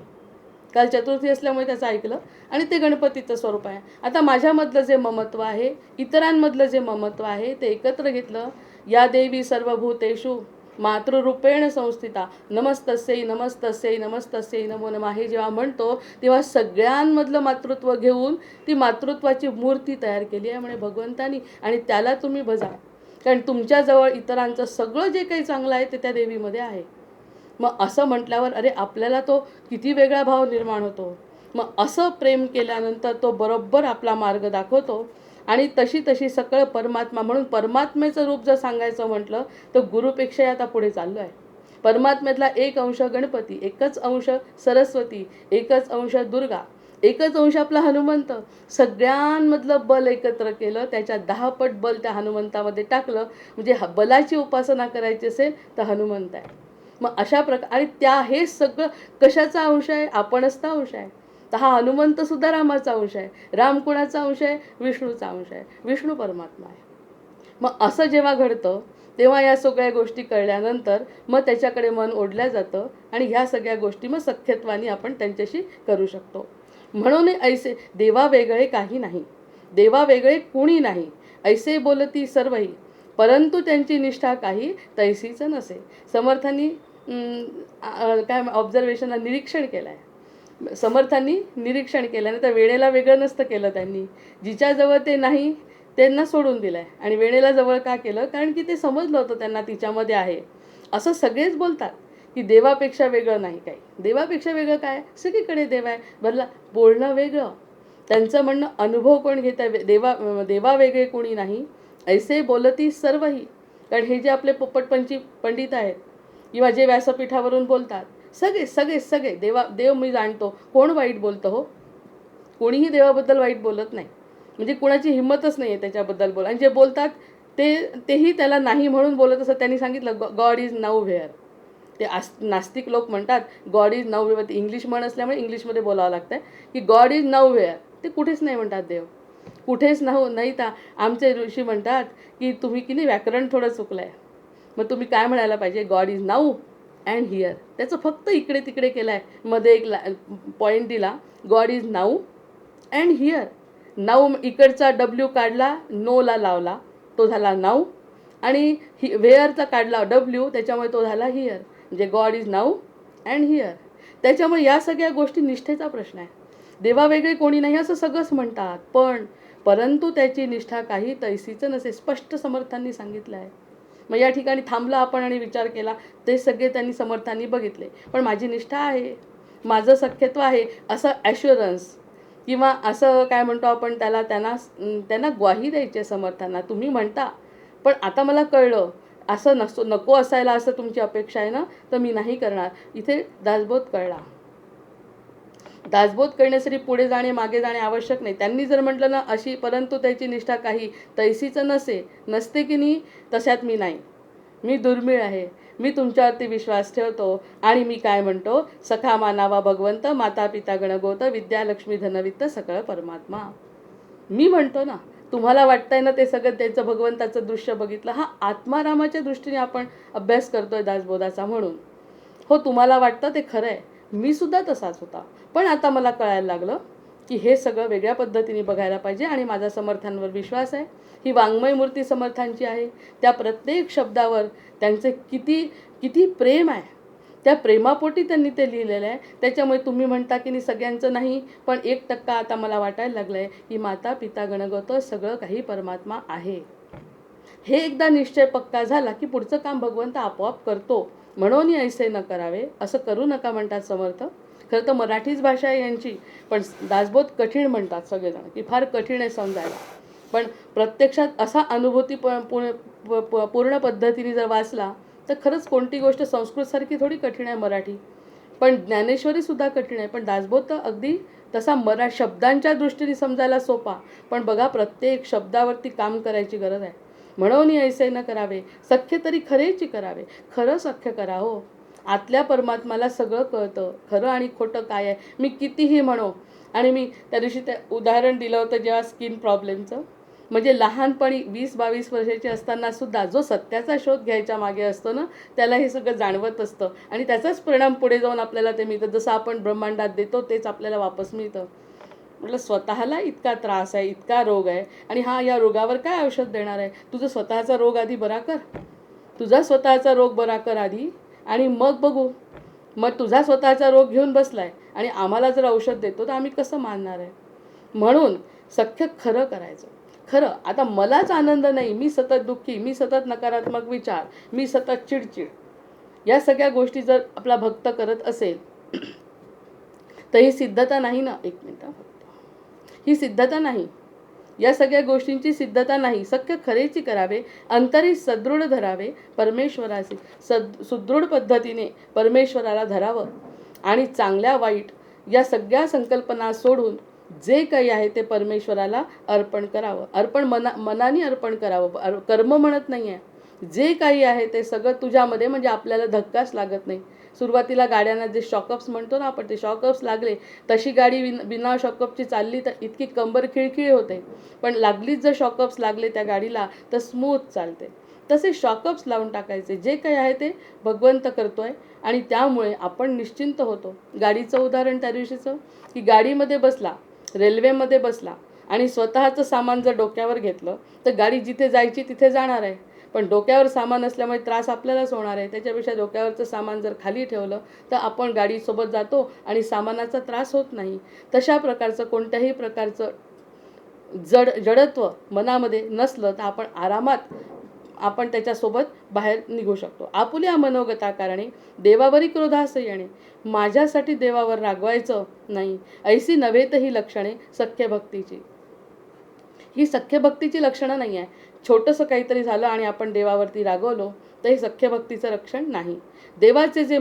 काल चतुर्थी असल्यामुळे त्याचं ऐकलं आणि ते गणपतीचं स्वरूप आहे. आता माझ्यामधलं जे ममत्व आहे, इतरांमधलं जे ममत्व आहे ते एकत्र घेतलं. या देवी सर्वभूतेषु मातृरूपेण संस्थिता नमस्तस्यै नमस्तस्यै नमस्तस्यै नमो नमः हे जेव्हा म्हणतो तेव्हा सगळ्यांमधलं मातृत्व घेऊन ती मातृत्वाची मूर्ती तयार केली आहे म्हणे भगवंतानी. आणि त्याला तुम्ही भजा, कारण तुमच्याजवळ इतरांचं सगळं जे काही चांगलं आहे ते त्या देवीमध्ये आहे. मग असं म्हटल्यावर अरे आपल्याला तो किती वेगळा भाव निर्माण होतो. मग असं प्रेम केल्यानंतर तो बरोबर आपला मार्ग दाखवतो. आणि तशी सकळ परमात्मा म्हणून परमात्म्याचं रूप जर सांगायचं म्हटलं तर गुरुपेक्षाही आता पुढे चाललो आहे. परमात्म्यातला एक अंश गणपती, एकच अंश सरस्वती, एकच अंश दुर्गा, एकच अंश आपला हनुमंत. सगळ्यांमधलं बल एकत्र केलं, त्याच्या 10 पट बल त्या हनुमंतामध्ये टाकलं. म्हणजे बलाची उपासना करायची असेल तर हनुमंत आहे. मग अशा प्रकार, आणि त्या हे सगळं कशाचा अंश आहे? आपणच तर अंश आहे. तर हा हनुमंत सुद्धा रामाचा अंश आहे. राम कुणाचा अंश आहे? विष्णूचा अंश आहे. विष्णू परमात्मा आहे. मग असं जेव्हा घडतं तेव्हा या सगळ्या गोष्टी कळल्यानंतर मग त्याच्याकडे मन ओढल्या जातं आणि ह्या सगळ्या गोष्टी मग सख्यत्वाने आपण त्यांच्याशी करू शकतो. म्हणून ऐसे देवा वेगळे काही नाही, देवा वेगळे कुणी नाही, ऐसे बोलती सर्वही, परंतु त्यांची निष्ठा काही तैसीच नसे. समर्थांनी काय ऑब्झर्वेशन निरीक्षण केलं आहे. समर्थांनी निरीक्षण केलं नाही तर वेळेला वेगळं नसतं केलं त्यांनी. जिच्याजवळ ते नाही त्यांना सोडून दिलं आहे. आणि वेळेला जवळ का केलं? कारण की ते समजलं होतं त्यांना तिच्यामध्ये आहे. असं सगळेच बोलतात की देवापेक्षा वेगळं नाही काही. देवापेक्षा वेगळं काय? सगळीकडे देव आहे. बदला बोलणं वेगळं, त्यांचं म्हणणं अनुभव कोण घेत आहे? देवा वेगळे कोणी नाही, ऐसे बोलती सर्वही. कारण हे जे आपले पोपटपंची पंडित आहेत किंवा जे व्यासपीठावरून बोलतात, सगळे सगळे सगळे देव मी जाणतो. कोण वाईट बोलतं हो? कोणीही देवाबद्दल वाईट बोलत नाही. म्हणजे कुणाची हिंमतच नाही आहे त्याच्याबद्दल बोला. आणि जे बोलतात तेही त्याला नाही म्हणून बोलत असं. त्यांनी सांगितलं गॉड इज नाऊ व्हेअर. ते नास्तिक लोक म्हणतात God is now where. English म्हण असल्यामुळे इंग्लिशमध्ये बोलावं लागतं आहे की गॉड इज नाऊ व्हेअर. ते कुठेच नाही म्हणतात देव, कुठेच नाही. तर आमचे ऋषी म्हणतात की तुम्ही की नाही व्याकरण थोडं चुकलं आहे. मग तुम्ही काय म्हणायला पाहिजे? God is now and here. त्याचं फक्त इकडे तिकडे केलं आहे. मध्ये एक पॉईंट दिला, God is now and here. Now इकडचा डब्ल्यू काढला, नोला लावला, तो झाला नाऊ. आणि व्हेअरचा काढला डब्ल्यू, त्याच्यामुळे तो झाला हिअर. म्हणजे God is now and here. त्याच्यामुळे या सगळ्या गोष्टी निष्ठेचा प्रश्न आहे. देवा वेगळे कोणी नाही असं सगळंच म्हणतात, परंतु त्याची निष्ठा काही तैसीचं नसे, स्पष्ट समर्थांनी सांगितलं आहे. मग या ठिकाणी थांबलं आपण आणि विचार केला. ते सगळे त्यांनी समर्थांनी बघितले. पण माझी निष्ठा आहे, माझं सख्यत्व आहे, असं ॲश्युरन्स किंवा असं काय म्हणतो आपण त्यांना ग्वाही द्यायची समर्थांना. तुम्ही म्हणता पण आता मला कळलं असं नको असायला, असं तुमची अपेक्षा आहे ना, तर मी नाही करणार. इथे दासबोध कळला. दासबोध करण्यासाठी पुढे जाणे मागे जाणे आवश्यक नाही. त्यांनी जर म्हटलं ना अशी, परंतु त्याची निष्ठा काही तैसीचं नसते की नाही, तशात मी नाही. मी दुर्मिळ आहे. मी तुमच्यावरती विश्वास ठेवतो आणि मी काय म्हणतो, सखा मानावा भगवंत, माता पिता गणगोत, विद्या लक्ष्मी धनवित्त सकळ परमात्मा. मी म्हणतो ना, तुम्हाला वाटतंय ना ते सगळं त्याचं भगवंताचं दृश्य बघितलं. हा आत्मारामाच्या दृष्टीने आपण अभ्यास करतोय दासबोधाचा म्हणून. हो, तुम्हाला वाटतं ते खरं आहे. मी सुद्धा तसाच होता. पण आता मला कळायला लागलं की हे सगळं वेगळ्या पद्धतीने बघायला पाहिजे आणि माझा समर्थांवर विश्वास आहे. ही वाङ्मय मूर्ती समर्थांची आहे. त्या प्रत्येक शब्दावर त्यांचे किती किती प्रेम आहे. त्या प्रेमापोटी त्यांनी ते लिहिलेलं आहे. त्याच्यामुळे तुम्ही म्हणता की नाही सगळ्यांचं नाही, पण 1% आता मला वाटायला लागलं आहे की माता पिता गणगोत सगळं काही परमात्मा आहे. हे एकदा निश्चय पक्का झाला की पुढचं काम भगवंत आपोआप करतो. म्हणून ऐसे न करावे, असं करू नका म्हणतात समर्थ. खरं तर मराठीच भाषा आहे यांची, पण दासबोध कठीण म्हणतात सगळेजण की फार कठीण आहे समजायला. पण प्रत्यक्षात असा अनुभूती पूर्ण पद्धतीने जर वाचला तर खरंच कोणती गोष्ट संस्कृतसारखी थोडी कठीण आहे मराठी. पण ज्ञानेश्वरीसुद्धा कठीण आहे. पण दासबोध तर अगदी तसा शब्दांच्या दृष्टीने समजायला सोपा. पण बघा, प्रत्येक शब्दावरती काम करायची गरज आहे. म्हणून ऐसे न करावे, सख्य तरी खरेची करावे. खरं सख्य करा हो. आतल्या परमात्माला सगळं कळतं, खरं आणि खोटं काय आहे. मी कितीही म्हणो, आणि मी त्या दिवशी ते उदाहरण दिलं होतं जेव्हा स्किन प्रॉब्लेमचं. म्हणजे लहानपणी 20-22 वर्षाचे असताना सुद्धा जो सत्याचा शोध घ्यायच्या मागे असतो ना, त्याला हे सगळं जाणवत असतं आणि त्याचाच परिणाम पुढे जाऊन आपल्याला ते मिळतं. जसं आपण ब्रह्मांडात देतो तेच आपल्याला वापस मिळतं. म्हटलं स्वतःला इतका त्रास आहे, इतका रोग आहे, आणि या रोगावर काय औषध देणार आहे? तुझं स्वतःचा रोग आधी बरा कर. तुझा स्वतःचा रोग बरा कर आधी, आणि मग बघू. मग तुझा स्वतःचा रोग घेऊन बसलाय आणि आम्हाला जर औषध देतो तर आम्ही कसं मानणार आहे? म्हणून सख्य खरं करायचं. खरं. आता मलाच आनंद नाही, मी सतत दुःखी, मी सतत नकारात्मक विचार, मी सतत चिडचिड, या सगळ्या गोष्टी जर आपला भक्त करत असेल तर ही सिद्धता नाही ना. एक मिनिट फक्त, ही सिद्धता नाही. या सगळ्या गोष्टींची सिद्धता नाही, सख्य खरेची करावे, अंतरी सदृढ धरावे परमेश्वराचे. सुदृढ पद्धतीने परमेश्वराला धरावं आणि चांगल्या वाईट या सगळ्या संकल्पना सोडून जे काही आहे ते परमेश्वराला अर्पण करावं. अर्पण मनाने अर्पण करावं, कर्म म्हणत नाही आहे. जे काही आहे ते सगळं तुझ्यामध्ये, म्हणजे आपल्याला धक्काच लागत नाही. सुरुवातीला गाड्यांना जे शॉकअप्स म्हणतो ना आपण, ते शॉकअप्स लागले, तशी गाडी बिना शॉकअपची चालली तर इतकी कंबर खिळखिळी होते. पण लागलीच जर शॉकअप्स लागले त्या गाडीला तर स्मूथ चालते. तसे शॉकअप्स लावून टाकायचे. जे काही आहे ते भगवंत करतोय आणि त्यामुळे आपण निश्चिंत होतो. गाडीचं उदाहरण त्या दिवशीचं, की गाडीमध्ये बसला, रेल्वेमध्ये बसला आणि स्वतःचं सामान जर डोक्यावर घेतलं तर गाडी जिथे जायची तिथे जाणार आहे. पण डोक्यावर सामान असल्यामुळे त्रास आपल्यालाच होणार आहे. त्याच्यापेक्षा डोक्यावरचं सामान जर खाली ठेवलं तर आपण गाडीसोबत जातो आणि सामानाचा त्रास होत नाही. तशा प्रकारचं कोणत्याही प्रकारचं जडत्व मनामध्ये नसलं तर आपण आरामात आपण त्याच्यासोबत बाहेर निघू शकतो. आपुल्या मनोगता कारणे देवावरी क्रोधास येणे. माझ्यासाठी देवावर रागवायचं नाही. ऐसी नव्हेत ही लक्षणे सख्य भक्तीची. ही सख्य भक्तीची लक्षणं नाही आहे. छोटंसं काहीतरी झालं आणि आपण देवावरती रागवलो तर हे सख्य भक्तीचं लक्षण नाही. देवाचे जे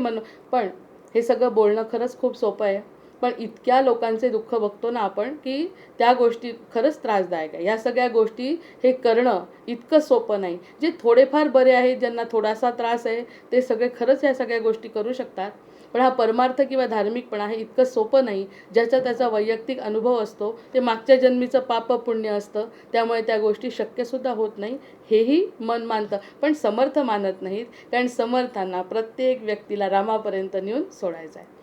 पण हे सगळं बोलणं खरंच खूप सोपं आहे. पण इतक्या लोकांचे दुःख बघतो ना आपण, की त्या गोष्टी खरंच त्रासदायक आहे. ह्या सगळ्या गोष्टी हे करणं इतकं सोपं नाही. जे थोडेफार बरे आहेत, ज्यांना थोडासा त्रास आहे, ते सगळे खरंच ह्या सगळ्या गोष्टी करू शकतात. पण हा परमार्थ किंवा धार्मिकपणा हे इतकं सोपं नाही. ज्याचा त्याचा वैयक्तिक अनुभव असतो, ते मागच्या जन्मीचं पाप पुण्य असतं, त्यामुळे त्या गोष्टी शक्यसुद्धा होत नाही हेही मन मानतं. पण समर्थ मानत नाहीत, कारण समर्थांना प्रत्येक व्यक्तीला रामापर्यंत नेऊन सोडायचं आहे.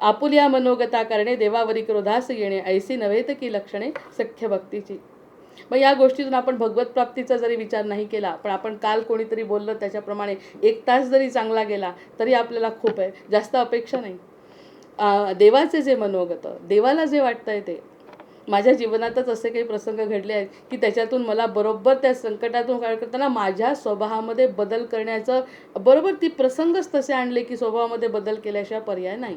आपुल्या मनोगता करणे देवावरी क्रोधास येणे, ऐसी नव्हेत की लक्षणे सख्य भक्तीची. मग या गोष्टीतून आपण भगवत प्राप्तीचा जरी विचार नाही केला, पण आपण काल कोणीतरी बोललं त्याच्याप्रमाणे 1 तास जरी चांगला गेला तरी आपल्याला खूप आहे, जास्त अपेक्षा नाही. देवाचे जे मनोगत, देवाला जे वाटतंय ते. माझ्या जीवनातच असे काही प्रसंग घडले आहेत की त्याच्यातून मला बरोबर त्या संकटातून काय करताना माझ्या स्वभावामध्ये बदल करण्याचं, बरोबर ती प्रसंगच तसे आणले की स्वभावामध्ये बदल केल्याशिवाय पर्याय नाही.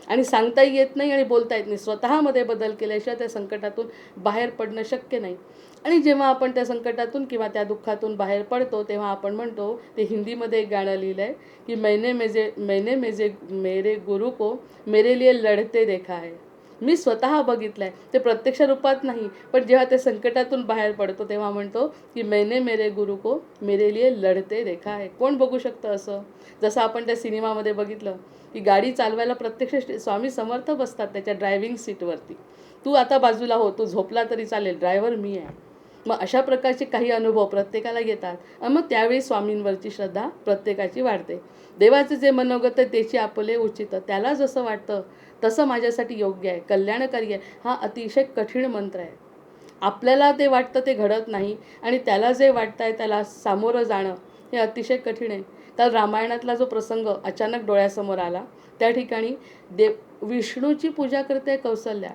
आणि सांगताही येत नाही आणि बोलता येत नाही. स्वतःमध्ये बदल केल्याशिवाय त्या संकटातून बाहेर पडणं शक्य नाही. आणि जेव्हा आपण त्या संकटातून किंवा त्या दुःखातून बाहेर पडतो तेव्हा आपण म्हणतो, ते हिंदीमध्ये एक गाणं लिहिलं आहे की मैंने मेरे गुरु को मेरे लिए लढते देखा है. मी स्वतः बघितलं आहे, ते प्रत्यक्ष रूपात नाही, पण जेव्हा त्या संकटातून बाहेर पडतो तेव्हा म्हणतो की मैंने मेरे गुरु को मेरे लिए लढते देखा है. कोण बघू शकतं असं? जसं आपण त्या सिनेमामध्ये बघितलं की गाडी चालवायला प्रत्यक्ष स्वामी समर्थ बसतात त्याच्या ड्रायव्हिंग सीटवरती. तू आता बाजूला हो, तू झोपला तरी चालेल, ड्रायव्हर मी आहे. मग अशा प्रकारचे काही अनुभव प्रत्येकाला येतात आणि मग त्यावेळी स्वामींवरची श्रद्धा प्रत्येकाची वाढते. देवाचे जे मनोगत आहे त्याची आपले उचित, त्याला जसं वाटतं तसं माझ्यासाठी योग्य आहे, कल्याणकारी आहे. हा अतिशय कठीण मंत्र आहे. आपल्याला ते वाटतं ते घडत नाही आणि त्याला जे वाटतं आहे त्याला सामोरं जाणं हे अतिशय कठीण आहे. काल रामायणातला जो प्रसंग अचानक डोळ्यासमोर आला, त्या ठिकाणी विष्णूची पूजा करते कौसल्या.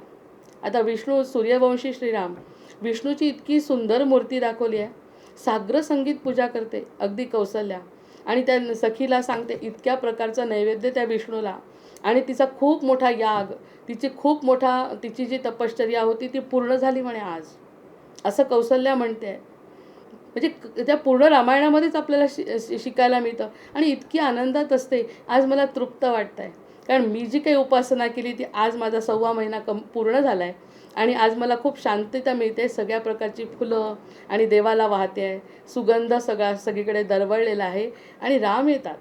आता विष्णू सूर्यवंशी श्रीराम, विष्णूची इतकी सुंदर मूर्ती दाखवली आहे. साग्र संगीत पूजा करते अगदी कौसल्या आणि त्या सखीला सांगते इतक्या प्रकारचं नैवेद्य त्या विष्णूला. आणि तिचा खूप मोठा याग, तिची जी तपश्चर्या होती ती पूर्ण झाली म्हणे आज, असं कौसल्या म्हणते. म्हणजे त्या पूर्ण रामायणामध्येच आपल्याला शिकायला मिळतं आणि इतकी आनंदात असते. आज मला तृप्त वाटतं आहे, कारण मी जी काही उपासना केली ती आज माझा 1.25 महिना पूर्ण झाला आहे आणि आज मला खूप शांतता मिळते. सगळ्या प्रकारची फुलं आणि देवाला वाहते आहे, सुगंध सगळीकडे दरवळलेला आहे आणि राम येतात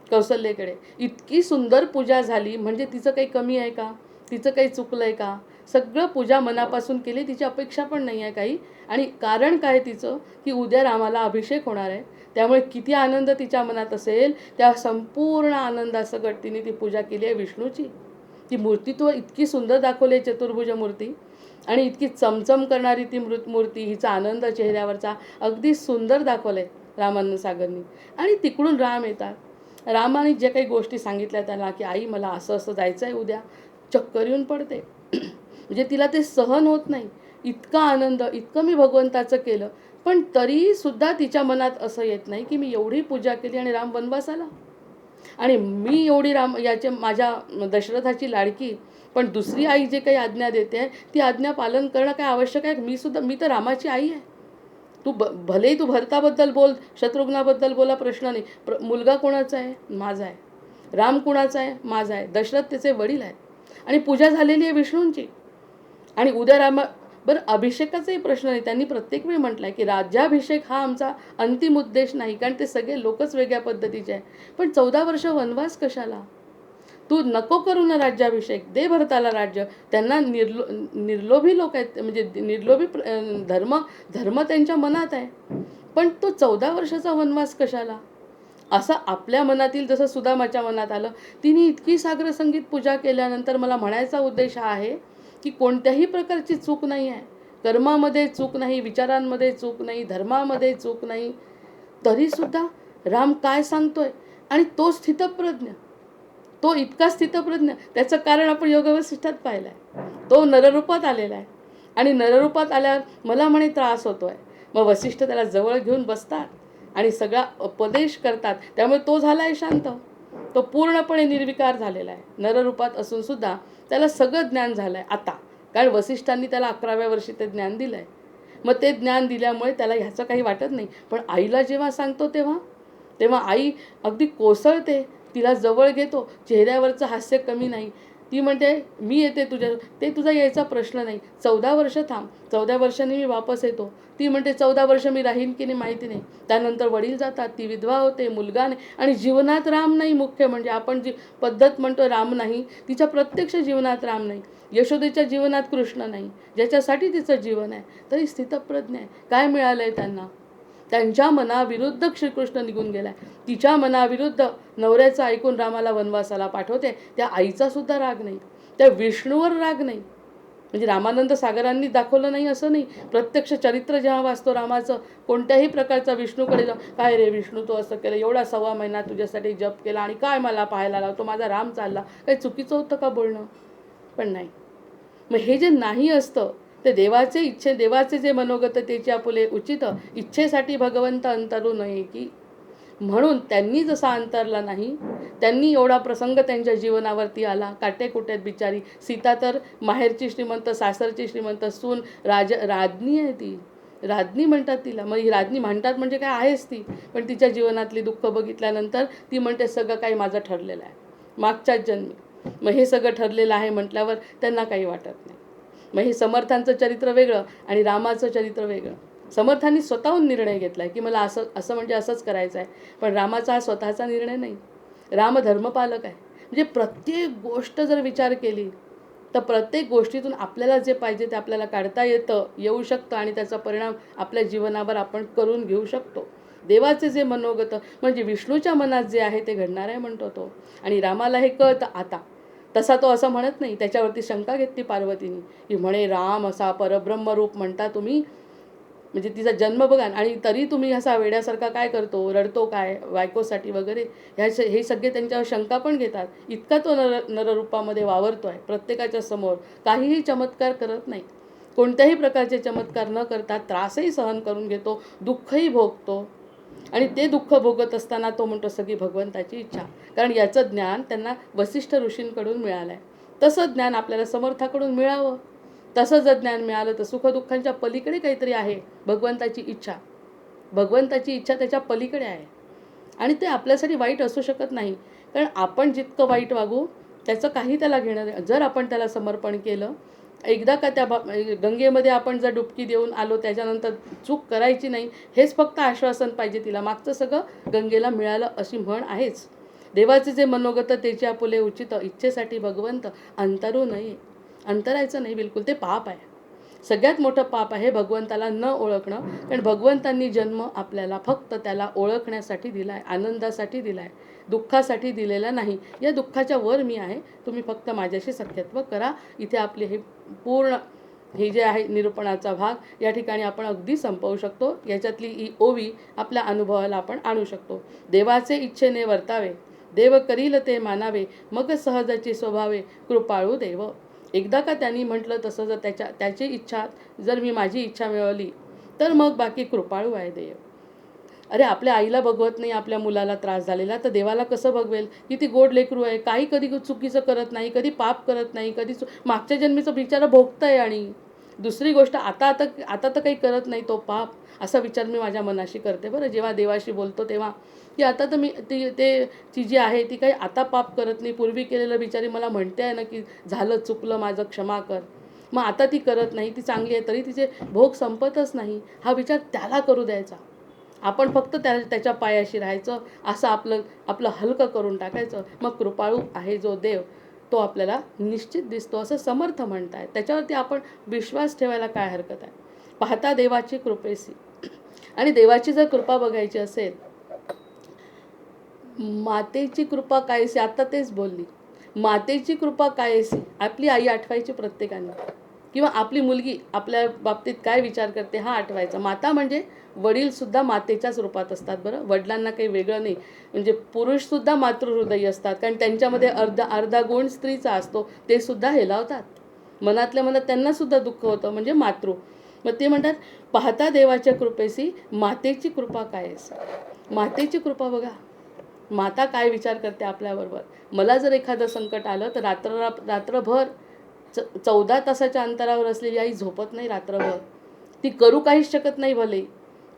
कौसल्येकडे. इतकी सुंदर पूजा झाली, म्हणजे तिचं काही कमी आहे का? तिचं काही चुकलं आहे का? सगळं पूजा मनापासून केली, तिची अपेक्षा पण नाही आहे काही. आणि कारण काय तिचं, की उद्या रामाला अभिषेक होणार आहे, त्यामुळे किती आनंद तिच्या मनात असेल, त्या संपूर्ण आनंदासकट तिने ती पूजा केली आहे विष्णूची. ती मूर्ती तो इतकी सुंदर दाखवली आहे, चतुर्भुज मूर्ती, आणि इतकी चमचम करणारी ती मूर्ती, हिचा आनंद चेहऱ्यावरचा अगदी सुंदर दाखवलं आहे रामानंद सागरनी. आणि तिकडून राम येतात. रामाने जे काही गोष्टी सांगितल्या त्याला, की आई मला असं असं जायचं आहे उद्या, चक्कर येऊन पडते. म्हणजे तिला ते सहन होत नाही. इतका आनंद, इतकं मी भगवंताचं केलं, पण तरीसुद्धा तिच्या मनात असं येत नाही की मी एवढी पूजा केली आणि राम वनवासाला. आणि मी एवढी याचे माझ्या दशरथाची लाडकी, पण दुसरी आई जे काही आज्ञा देते आहे ती आज्ञा पालन करणं काय आवश्यक आहे? मी तर रामाची आई आहे. भलेही तू भरताबद्दल बोल, शत्रुघ्नाबद्दल बोला, प्रश्न नाही. मुलगा कोणाचा आहे? माझा आहे. राम कुणाचा आहे? माझा आहे. दशरथ त्याचे वडील आहेत आणि पूजा झालेली आहे विष्णूंची. आणि उद्या बरं, अभिषेकाचाही प्रश्न नाही. त्यांनी प्रत्येक वेळी म्हटलं आहे की राज्याभिषेक हा आमचा अंतिम उद्देश नाही, कारण ते सगळे लोकच वेगळ्या पद्धतीचे आहे. पण 14 वर्ष वनवास कशाला? तू नको करू ना राज्याभिषेक, दे भरताला राज्य. त्यांना निर्लोभी लोक आहेत, म्हणजे निर्लोभी धर्म त्यांच्या मनात आहे. पण तो 14 वर्षाचा वनवास कशाला? असं आपल्या मनातील जसं सुदामाच्या मनात आलं. तिने इतकी सागर संगीत पूजा केल्यानंतर मला म्हणायचा उद्देश हा आहे की कोणत्याही प्रकारची चूक नाही आहे. कर्मामध्ये चूक नाही, विचारांमध्ये चूक नाही, धर्मामध्ये चूक नाही. तरीसुद्धा राम काय सांगतोय, आणि तो स्थितप्रज्ञ, तो इतका स्थितप्रज्ञ. त्याचं कारण आपण योगवसिष्ठात पाहिलं आहे. तो नररूपात आलेला आहे आणि नररूपात आल्यावर मला म्हणे त्रास होतो आहे. मग वसिष्ठ त्याला जवळ घेऊन बसतात आणि सगळा उपदेश करतात. त्यामुळे तो झाला आहे शांत. तो पूर्णपणे निर्विकार झालेला आहे. नररूपात असून सुद्धा त्याला सगळं ज्ञान झालं आहे आता, कारण वसिष्ठांनी त्याला 11व्या वर्षी ते ज्ञान दिलं आहे. मग ते ज्ञान दिल्यामुळे त्याला ह्याचं काही वाटत नाही. पण आईला जेव्हा सांगतो तेव्हा आई अगदी कोसळते. तिला जवळ घेतो, चेहऱ्यावरचं हास्य कमी नाही. ती म्हणते मी येते तुझ्या, ते तुझा यायचा प्रश्न नाही. 14 वर्ष थांब, 14 वर्षांनी मी वापस येतो. ती म्हणते 14 वर्ष मी राहीन की नाही माहिती नाही. त्यानंतर वडील जातात, ती विधवा होते, मुलगा नाही, आणि जीवनात राम नाही. मुख्य म्हणजे आपण जी पद्धत म्हणतो राम नाही, तिच्या प्रत्यक्ष जीवनात राम नाही. यशोदेच्या जीवनात कृष्ण नाही, ज्याच्यासाठी तिचं जीवन आहे. तरी स्थितप्रज्ञ आहे. काय मिळालं आहे त्यांना? त्यांच्या मनाविरुद्ध श्रीकृष्ण निघून गेलाय. तिच्या मनाविरुद्ध नवऱ्याचं ऐकून रामाला वनवासाला पाठवते. त्या आईचा सुद्धा राग नाही, त्या विष्णूवर राग नाही. म्हणजे रामानंद सागरांनी दाखवलं नाही असं नाही. प्रत्यक्ष चरित्र जेव्हा वाचतो रामाचं, कोणत्याही प्रकारचा विष्णूकडे जाऊ, काय रे विष्णू तो असं केलं, एवढा 1.25 महिना तुझ्यासाठी जप केला आणि काय मला पाहायला लावतो, माझा राम चालला, काही चुकीचं होतं का बोलणं? पण नाही. मग हे जे नाही असतं ते देवाचे जे मनोगत त्याची आपुले उचित, इच्छेसाठी भगवंत अंतरू नये की. म्हणून त्यांनी जसा अंतरला नाही, त्यांनी एवढा प्रसंग त्यांच्या जीवनावरती आला. काटेकुट्यात बिचारी सीता तर माहेरची श्रीमंत, सासरची श्रीमंत, सून राज्ञी आहे ती. राज्ञी म्हणतात तिला. मग ही राज्ञी म्हणतात म्हणजे काय आहेच ती. पण तिच्या जीवनातली दुःख बघितल्यानंतर ती म्हणते सगळं काही माझं ठरलेलं आहे मागच्याच जन्मी. मग हे सगळं ठरलेलं आहे म्हटल्यावर त्यांना काही वाटत नाही. मग हे समर्थांचं चरित्र वेगळं आणि रामाचं चरित्र वेगळं. समर्थांनी स्वतःहून निर्णय घेतला आहे की मला असं म्हणजे असंच करायचं आहे. पण रामाचा हा स्वतःचा निर्णय नाही. राम धर्मपालक आहे. म्हणजे प्रत्येक गोष्ट जर विचार केली तर प्रत्येक गोष्टीतून आपल्याला जे पाहिजे ते आपल्याला काढता येऊ शकतं आणि त्याचा परिणाम आपल्या जीवनावर आपण करून घेऊ शकतो. देवाचे जे मनोगत म्हणजे विष्णूच्या मनात जे आहे ते घडणार आहे म्हणतो तो. आणि रामाला हे कळतं आता. तसा तो असं म्हणत नाही. त्याच्यावरती शंका घेतली पार्वतीने की म्हणे राम असा परब्रह्मरूप म्हणता तुम्ही, म्हणजे तिचा जन्म बघा, आणि तरी तुम्ही असा वेड्यासारखा काय करतो, रडतो काय बायकोसाठी वगैरे, हे सगळे त्यांच्यावर शंका पण घेतात. इतका तो नररूपामध्ये वावरतो आहे प्रत्येकाच्या समोर. काहीही चमत्कार करत नाही. कोणत्याही प्रकारचे चमत्कार न करता त्रासही सहन करून घेतो, दुःखही भोगतो. आणि ते दुःख भोगत असताना तो म्हणतो सगळी भगवंताची इच्छा. कारण याचं ज्ञान त्यांना वसिष्ठ ऋषींकडून मिळालं आहे. तसं ज्ञान आपल्याला समर्थाकडून मिळावं. तसं जर ज्ञान मिळालं तर सुखदुःखांच्या पलीकडे काहीतरी आहे. भगवंताची इच्छा त्याच्या पलीकडे आहे. आणि ते आपल्यासाठी वाईट असू शकत नाही. कारण आपण जितकं वाईट वागू त्याचं काही त्याला घेणं. जर आपण त्याला समर्पण केलं, एकदा का त्या गंगेमध्ये आपण जर डुबकी देऊन आलो त्याच्यानंतर चूक करायची नाही, हेच फक्त आश्वासन पाहिजे तिला. मागचं सगळं गंगेला मिळालं अशी म्हण आहेच. देवाचे जे मनोगत त्याची आपुले उचित, इच्छेसाठी भगवंत अंतरू नये. अंतरायचं नाही बिलकुल. ते पाप आहे. सगळ्यात मोठं पाप आहे भगवंताला न ओळखणं. कारण भगवंतांनी जन्म आपल्याला फक्त त्याला ओळखण्यासाठी दिला आहे, आनंदासाठी दिला आहे, दुःखासाठी दिलेला नाही. या दुःखाच्या वर मी आहे, तुम्ही फक्त माझ्याशी सख्यत्व करा. इथे आपले हे जे आहे निरूपणाचा भाग या ठिकाणी आपण अगदी संपवू शकतो. याच्यातली ही ओवी आपल्या अनुभवाला आपण आणू शकतो. देवाचे इच्छेने वर्तावे, देव करील ते मानावे, मग सहजाची स्वभावे कृपाळू देव. एकदा का त्यांनी म्हटलं तसं जर त्याची इच्छा, जर मी माझी इच्छा मिळवली तर मग बाकी कृपाळू आहे देव. अरे आपल्या आईला बघवत नाही आपल्या मुलाला त्रास झालेला, तर देवाला कसं बघवेल? किती गोड लेकरू आहे, काही कधी चुकीचं करत नाही, कधी पाप करत नाही, कधी मागच्या जन्मीचं बिचारा भोगतंय. आणि दुसरी गोष्ट आता आता आता तर काही करत नाही तो पाप, असा विचार मी माझ्या मनाशी करते बरं जेव्हा देवाशी बोलतो तेव्हा, की आता तर मी ती जी आहे ती काही आता पाप करत नाही, पूर्वी केलेलं बिचारी मला म्हणते आहे ना की झालं चुकलं माझं क्षमा कर, मग आता ती करत नाही, ती चांगली आहे तरी तिचे भोग संपतच नाही, हा विचार त्याला करू द्यायचा. आपण फक्त त्याच्या पायाशी राहायचं, असं आपलं आपलं हलकं करून टाकायचं. मग कृपाळू आहे जो देव तो आपल्याला निश्चित दिसतो असं समर्थ म्हणताय, त्याच्यावरती आपण विश्वास ठेवायला काय हरकत आहे. पाहता देवाची कृपेसी. आणि देवाची जर कृपा बघायची असेल, मातेची कृपा कायसी, आता तेच बोलली, मातेची कृपा कायसी. आपली आई आठवायची प्रत्येकाने, किंवा आपली मुलगी आपल्या बाबतीत काय विचार करते हा आठवायचा. माता म्हणजे वडीलसुद्धा मातेच्याच रूपात असतात बरं, वडिलांना काही वेगळं नाही. म्हणजे पुरुषसुद्धा मातृहृदयी असतात, कारण त्यांच्यामध्ये अर्धा गुण स्त्रीचा असतो, ते सुद्धा हेलावतात मनातल्या मनात, त्यांनासुद्धा दुःख होतं, म्हणजे मातृ. मग ते म्हणतात पाहता देवाच्या कृपेसी मातेची कृपा कायसी. मातेची कृपा बघा, माता काय विचार करते आपल्याबरोबर. मला जर एखादं संकट आलं तर रात्रभर 14 तासाच्या अंतरावर असलेली आई झोपत नाही रात्रभर, ती करू काहीच शकत नाही भले,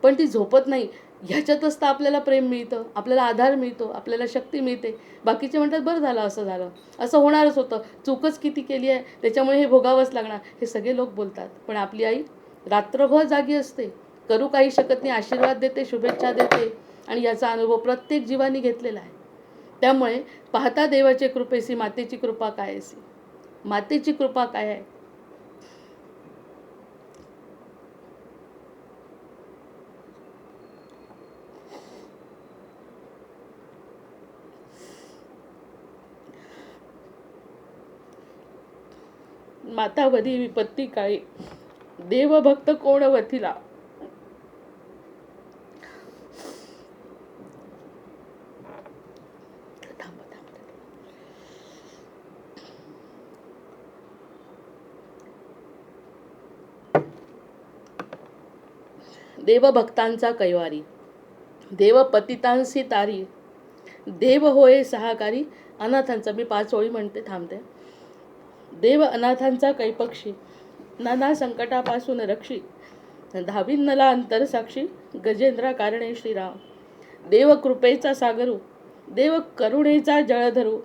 पण ती झोपत नाही. ह्याच्यातच तर आपल्याला प्रेम मिळतं, आपल्याला आधार मिळतो, आपल्याला शक्ती मिळते. बाकीचे म्हणतात बरं झालं असं झालं, असं होणारच होतं, चूकच किती केली आहे त्याच्यामुळे हे भोगावंच लागणार, हे सगळे लोक बोलतात. पण आपली आई रात्रभर जागी असते, करू काही शकत नाही, आशीर्वाद देते, शुभेच्छा देते, आणि याचा अनुभव प्रत्येक जीवानी घेतलेला आहे. त्यामुळे पाहता देवाचे कृपेसी मातेची कृपा कायसी. मातेची कृपा काय आहे? मातावधी विपत्ती काळी देवभक्त कोण वथिला. देवभक्तांचा कैवारी, देव पतितांसी तारी, देव होय सहाकारी. अनाथांचा मी 5 ओळी म्हणते, थांबते. देव अनाथांचा कैपक्षी, नाना संकटापासून रक्षी, धाविन्नला अंतरसाक्षी, गजेंद्रा कारणे श्रीराम. देव कृपेचा सागरू, देव करुणेचा जळधरू,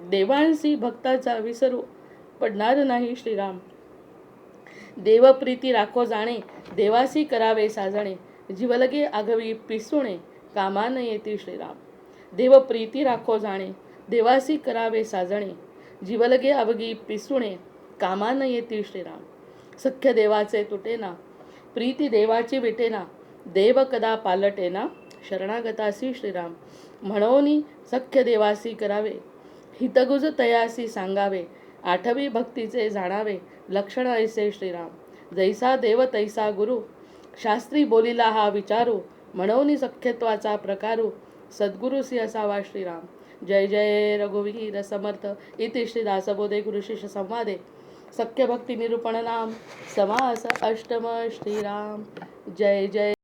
देवांसी भक्ताचा विसरू, पडणार नाही श्रीराम. देवप्रीती राखो जाणे, देवासी करावे साजणे, जीवलगे आघवी पिसुणे, कामान येती श्रीराम. देवप्रीती राखो जाणे, देवासी करावे साजणे, जीवलगे अवघी पिसुणे, कामान येती श्रीराम. सख्य देवाचे तुटेना, प्रीती देवाची विटेना, देव कदा पालटेना, शरणागतासी श्रीराम. म्हणून सख्य देवासी करावे, हितगुज तयासी सांगावे, आठवी भक्तीचे जाणावे, लक्षण ऐसे श्रीराम. जैसा देव तैसा गुरु, शास्त्री बोलिला हा विचारू, म्हणून सख्यत्वाचा प्रकारू, सद्गुरुसी असावा श्रीराम. जय जय रघुवीर समर्थ. इति श्री दासबोधे गुरुशिष्य संवादे सख्य भक्ती निरूपण नाम समास अष्टम. श्रीराम जय जय.